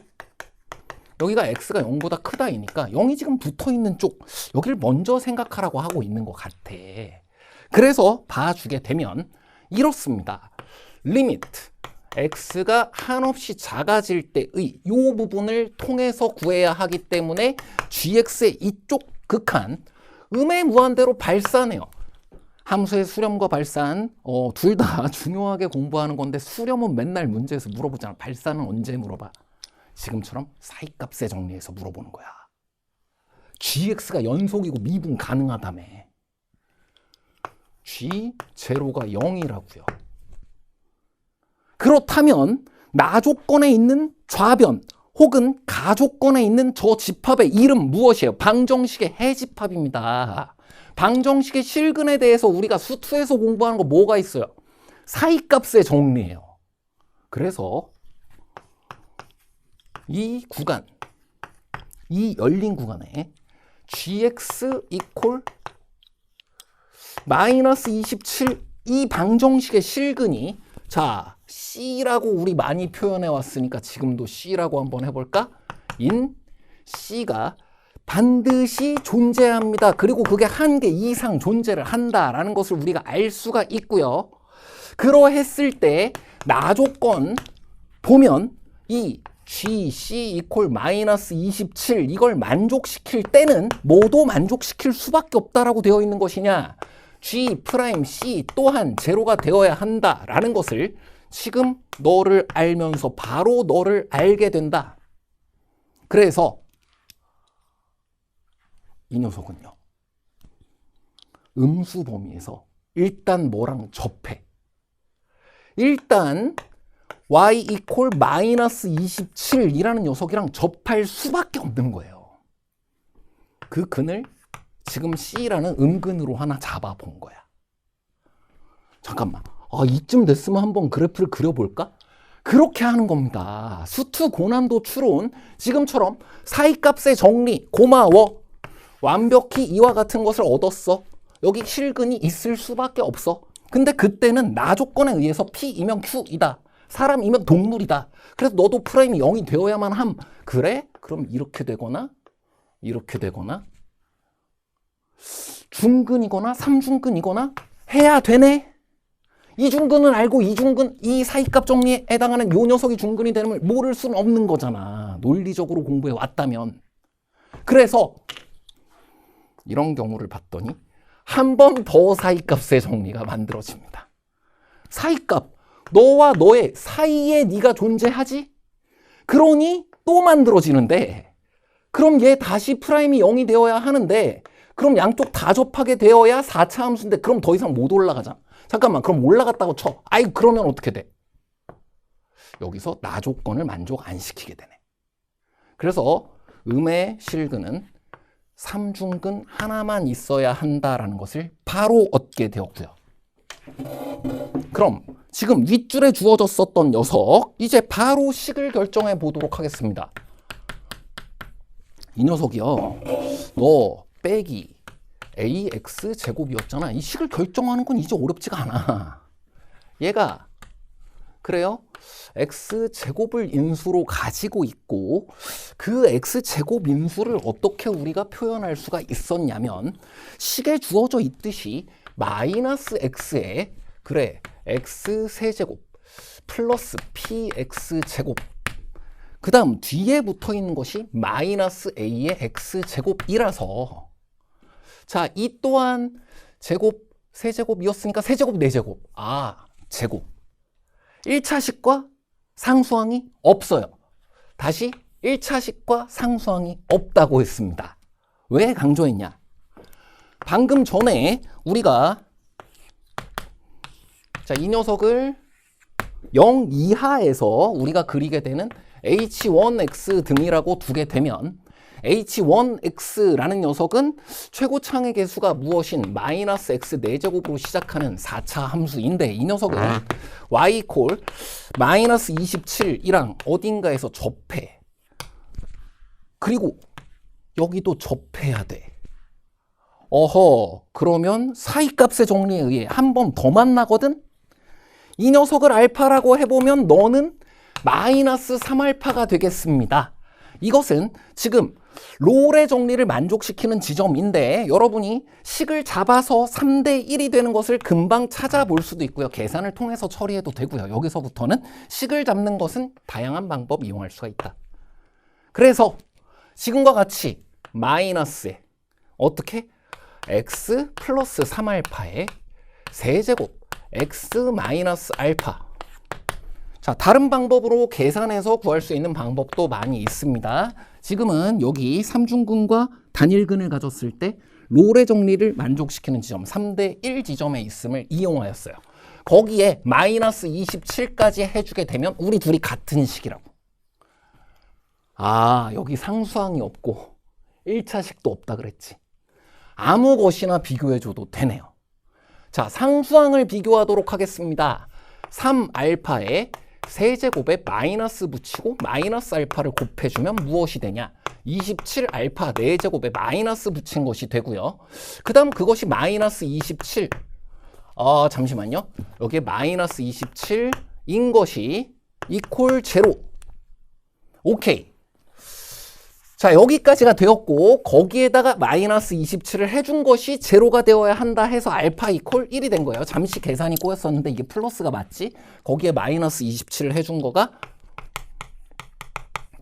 여기가 x가 0보다 크다이니까 0이 지금 붙어있는 쪽, 여기를 먼저 생각하라고 하고 있는 것 같아. 그래서 봐주게 되면 이렇습니다. 리미트 x가 한없이 작아질 때의 이 부분을 통해서 구해야 하기 때문에 gx의 이쪽 극한 음의 무한대로 발산해요. 함수의 수렴과 발산 둘 다 중요하게 공부하는 건데 수렴은 맨날 문제에서 물어보잖아. 발산은 언제 물어봐? 지금처럼 사이값의 정리에서 물어보는 거야. gx가 연속이고 미분 가능하다며. g0가 0이라고요. 그렇다면 나조건에 있는 좌변 혹은 가조건에 있는 저 집합의 이름 무엇이에요? 방정식의 해집합입니다. 방정식의 실근에 대해서 우리가 수투에서 공부하는 거 뭐가 있어요? 사이값의 정리예요. 그래서 이 구간, 이 열린 구간에 gx 이퀄 마이너스 27 이 방정식의 실근이 자 C라고 우리 많이 표현해 왔으니까 지금도 C라고 한번 해볼까? 인 C가 반드시 존재합니다. 그리고 그게 한 개 이상 존재를 한다라는 것을 우리가 알 수가 있고요. 그러했을 때 나조건 보면 이 GC 이퀄 마이너스 27 이걸 만족시킬 때는 뭐도 만족시킬 수밖에 없다라고 되어 있는 것이냐? G 프라임 C 또한 제로가 되어야 한다라는 것을 지금 너를 알면서 바로 너를 알게 된다. 그래서 이 녀석은요. 음수 범위에서 일단 뭐랑 접해. 일단 y 이퀄 마이너스 27이라는 녀석이랑 접할 수밖에 없는 거예요. 그 근을 지금 C라는 음근으로 하나 잡아본 거야. 잠깐만. 이쯤 됐으면 한번 그래프를 그려볼까? 그렇게 하는 겁니다. 수투 고난도 추론 지금처럼 사이값의 정리 고마워. 완벽히 이와 같은 것을 얻었어. 여기 실근이 있을 수밖에 없어. 근데 그때는 나조건에 의해서 P이면 Q이다. 사람이면 동물이다. 그래서 너도 프라임이 0이 되어야만 함. 그래? 그럼 이렇게 되거나 이렇게 되거나 중근이거나 삼중근이거나 해야 되네. 이중근은 알고 이중근 이 사이값 정리에 해당하는 요 녀석이 중근이 되는 걸 모를 수는 없는 거잖아. 논리적으로 공부해 왔다면. 그래서 이런 경우를 봤더니 한 번 더 사이값의 정리가 만들어집니다. 사이값 너와 너의 사이에 네가 존재하지? 그러니 또 만들어지는데 그럼 얘 다시 프라임이 0이 되어야 하는데 그럼 양쪽 다 접하게 되어야 4차 함수인데 그럼 더 이상 못 올라가잖아. 잠깐만 그럼 올라갔다고 쳐. 그러면 어떻게 돼? 여기서 나조건을 만족 안 시키게 되네. 그래서 음의 실근은 삼중근 하나만 있어야 한다라는 것을 바로 얻게 되었고요. 그럼 지금 윗줄에 주어졌었던 녀석 이제 바로 식을 결정해 보도록 하겠습니다. 이 녀석이요. 너 빼기 ax 제곱이었잖아. 이 식을 결정하는 건 이제 어렵지가 않아. 얘가 그래요. x 제곱을 인수로 가지고 있고 그 x 제곱 인수를 어떻게 우리가 표현할 수가 있었냐면 식에 주어져 있듯이 마이너스 x에 그래 x 세제곱 플러스 px 제곱 그 다음 뒤에 붙어 있는 것이 마이너스 a의 x제곱이라서 자, 이 또한 제곱, 세제곱이었으니까 세제곱, 네제곱. 아, 제곱. 1차식과 상수항이 없어요. 다시 1차식과 상수항이 없다고 했습니다. 왜 강조했냐? 방금 전에 우리가 자, 이 녀석을 0 이하에서 우리가 그리게 되는 h1x 등이라고 두게 되면 h1x라는 녀석은 최고창의 개수가 무엇인 마이너스 x 4제곱으로 시작하는 4차 함수인데 이 녀석은 y 콜 마이너스 27이랑 어딘가에서 접해. 그리고 여기도 접해야 돼. 어허, 그러면 사이값의 정리에 의해 한 번 더 만나거든? 이 녀석을 알파라고 해보면 너는 마이너스 3알파가 되겠습니다. 이것은 지금 롤의 정리를 만족시키는 지점인데 여러분이 식을 잡아서 3대 1이 되는 것을 금방 찾아볼 수도 있고요. 계산을 통해서 처리해도 되고요. 여기서부터는 식을 잡는 것은 다양한 방법 이용할 수가 있다. 그래서 지금과 같이 마이너스에 어떻게? x 플러스 3알파의 세제곱 x 마이너스 알파. 자, 다른 방법으로 계산해서 구할 수 있는 방법도 많이 있습니다. 지금은 여기 삼중근과 단일근을 가졌을 때 롤의 정리를 만족시키는 지점 3대 1 지점에 있음을 이용하였어요. 거기에 마이너스 27까지 해주게 되면 우리 둘이 같은 식이라고. 아, 여기 상수항이 없고 1차식도 없다 그랬지. 아무 것이나 비교해줘도 되네요. 자, 상수항을 비교하도록 하겠습니다. 3알파에 세제곱에 마이너스 붙이고 마이너스 알파를 곱해주면 무엇이 되냐? 27알파 4제곱에 마이너스 붙인 것이 되고요. 그 다음 그것이 마이너스 27. 잠시만요. 여기에 마이너스 27인 것이 이퀄 제로. 오케이. 자, 여기까지가 되었고 거기에다가 마이너스 27을 해준 것이 제로가 되어야 한다 해서 알파 이퀄 1이 된 거예요. 잠시 계산이 꼬였었는데 이게 플러스가 맞지? 거기에 마이너스 27을 해준 거가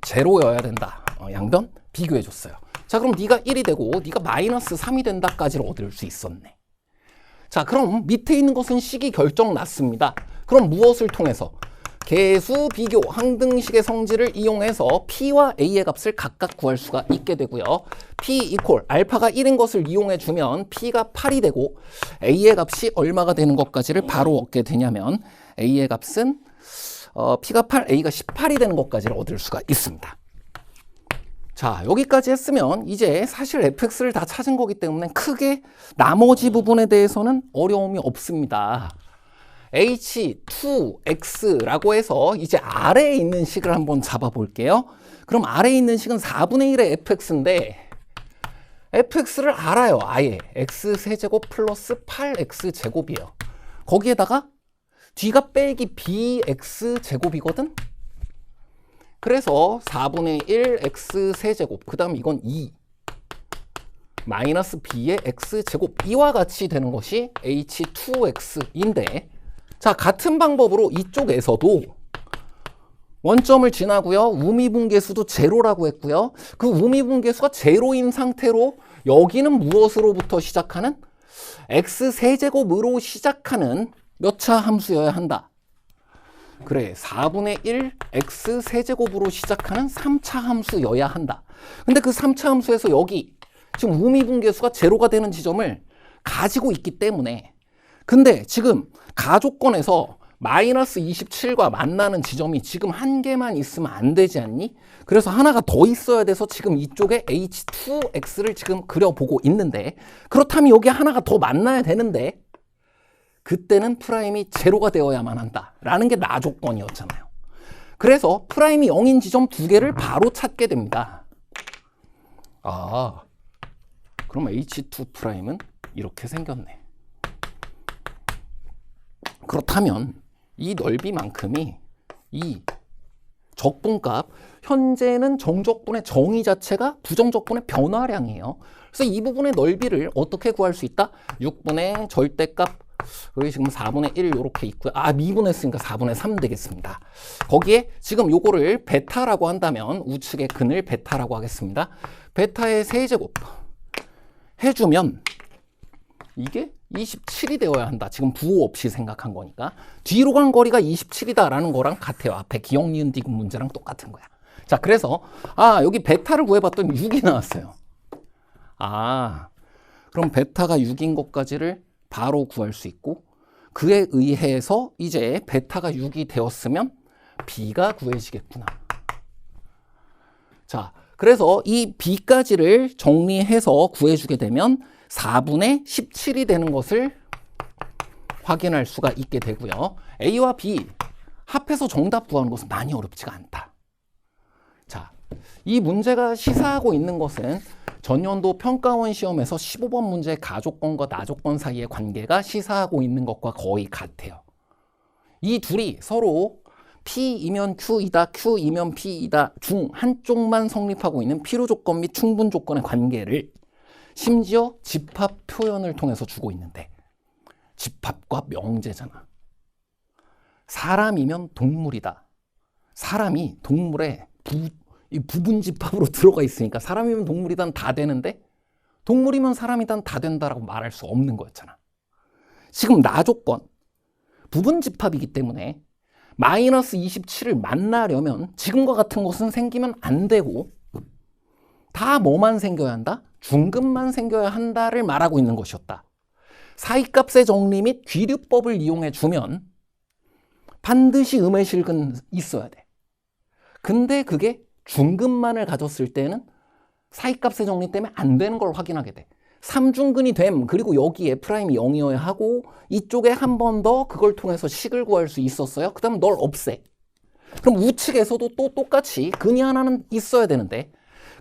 제로여야 된다. 양변 비교해줬어요. 자, 그럼 네가 1이 되고 네가 마이너스 3이 된다까지를 얻을 수 있었네. 자, 그럼 밑에 있는 것은 식이 결정 났습니다. 그럼 무엇을 통해서? 개수 비교 항등식의 성질을 이용해서 P와 A의 값을 각각 구할 수가 있게 되고요. P 이퀄 알파가 1인 것을 이용해 주면 P가 8이 되고 A의 값이 얼마가 되는 것까지를 바로 얻게 되냐면 A의 값은 P가 8, A가 18이 되는 것까지를 얻을 수가 있습니다. 자, 여기까지 했으면 이제 사실 fx를 다 찾은 거기 때문에 크게 나머지 부분에 대해서는 어려움이 없습니다. h2x라고 해서 이제 아래에 있는 식을 한번 잡아볼게요. 그럼 아래에 있는 식은 4분의 1의 fx인데 fx를 알아요. 아예 x세제곱 플러스 8x제곱이에요. 거기에다가 뒤가 빼기 bx제곱이거든. 그래서 4분의 1 x세제곱 그 다음 이건 2 마이너스 b의 x제곱 이와 같이 되는 것이 h2x인데 자, 같은 방법으로 이쪽에서도 원점을 지나고요. 우미분계수도 제로라고 했고요. 그 우미분계수가 제로인 상태로 여기는 무엇으로부터 시작하는? x세제곱으로 시작하는 몇 차 함수여야 한다. 그래, 4분의 1 x세제곱으로 시작하는 3차 함수여야 한다. 근데 그 3차 함수에서 여기 지금 우미분계수가 제로가 되는 지점을 가지고 있기 때문에 근데 지금 가조건에서 마이너스 27과 만나는 지점이 지금 한 개만 있으면 안 되지 않니? 그래서 하나가 더 있어야 돼서 지금 이쪽에 h2x를 지금 그려보고 있는데 그렇다면 여기 하나가 더 만나야 되는데 그때는 프라임이 제로가 되어야만 한다라는 게 나조건이었잖아요. 그래서 프라임이 0인 지점 두 개를 바로 찾게 됩니다. 아, 그럼 h2 프라임은 이렇게 생겼네. 그렇다면 이 넓이만큼이 이 적분값, 현재는 정적분의 정의 자체가 부정적분의 변화량이에요. 그래서 이 부분의 넓이를 어떻게 구할 수 있다? 6분의 절대값 여기 지금 4분의 1 이렇게 있고요. 미분했으니까 4분의 3 되겠습니다. 거기에 지금 요거를 베타라고 한다면 우측의 근을 베타라고 하겠습니다. 베타의 세제곱 해주면 이게 27이 되어야 한다. 지금 부호 없이 생각한 거니까. 뒤로 간 거리가 27이다라는 거랑 같아요. 앞에 기억, 니은, 디귿 문제랑 똑같은 거야. 자, 그래서 여기 베타를 구해봤더니 6이 나왔어요. 그럼 베타가 6인 것까지를 바로 구할 수 있고, 그에 의해서 이제 베타가 6이 되었으면 B가 구해지겠구나. 자, 그래서 이 B까지를 정리해서 구해주게 되면 4분의 17이 되는 것을 확인할 수가 있게 되고요. A와 B 합해서 정답 구하는 것은 많이 어렵지가 않다. 자, 이 문제가 시사하고 있는 것은 전년도 평가원 시험에서 15번 문제 가조건과 나조건 사이의 관계가 시사하고 있는 것과 거의 같아요. 이 둘이 서로 P이면 Q이다, Q이면 P이다 중 한쪽만 성립하고 있는 필요 조건 및 충분 조건의 관계를 심지어 집합 표현을 통해서 주고 있는데, 집합과 명제잖아. 사람이면 동물이다. 사람이 동물의 부분 집합으로 들어가 있으니까 사람이면 동물이단 다 되는데 동물이면 사람이단 다 된다라고 말할 수 없는 거였잖아. 지금 나조건 부분 집합이기 때문에 마이너스 27을 만나려면 지금과 같은 것은 생기면 안 되고 다 뭐만 생겨야 한다? 중근만 생겨야 한다를 말하고 있는 것이었다. 사이값의 정리 및 귀류법을 이용해 주면 반드시 음의 실근 있어야 돼. 근데 그게 중근만을 가졌을 때는 사이값의 정리 때문에 안 되는 걸 확인하게 돼. 3중근이 됨, 그리고 여기 F'이 0이어야 하고 이쪽에 한 번 더 그걸 통해서 식을 구할 수 있었어요. 그 다음 널 없애. 그럼 우측에서도 또 똑같이 근이 하나는 있어야 되는데,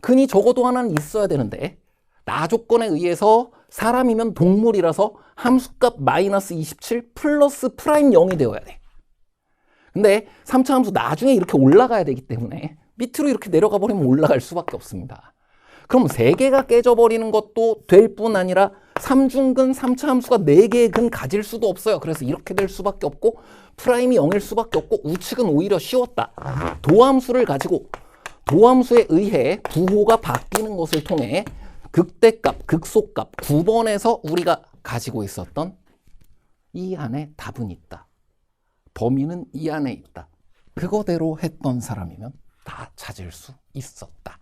근이 적어도 하나는 있어야 되는데, 나조건에 의해서 사람이면 동물이라서 함수값 마이너스 27 플러스 프라임 0이 되어야 돼. 근데 3차 함수 나중에 이렇게 올라가야 되기 때문에 밑으로 이렇게 내려가 버리면 올라갈 수밖에 없습니다. 그럼 3개가 깨져버리는 것도 될 뿐 아니라 3중근 3차 함수가 4개의 근 가질 수도 없어요. 그래서 이렇게 될 수밖에 없고 프라임이 0일 수밖에 없고 우측은 오히려 쉬웠다. 도함수를 가지고 도함수에 의해 부호가 바뀌는 것을 통해 극대값, 극소값 9번에서 우리가 가지고 있었던 이 안에 답은 있다. 범위는 이 안에 있다. 그거대로 했던 사람이면 다 찾을 수 있었다.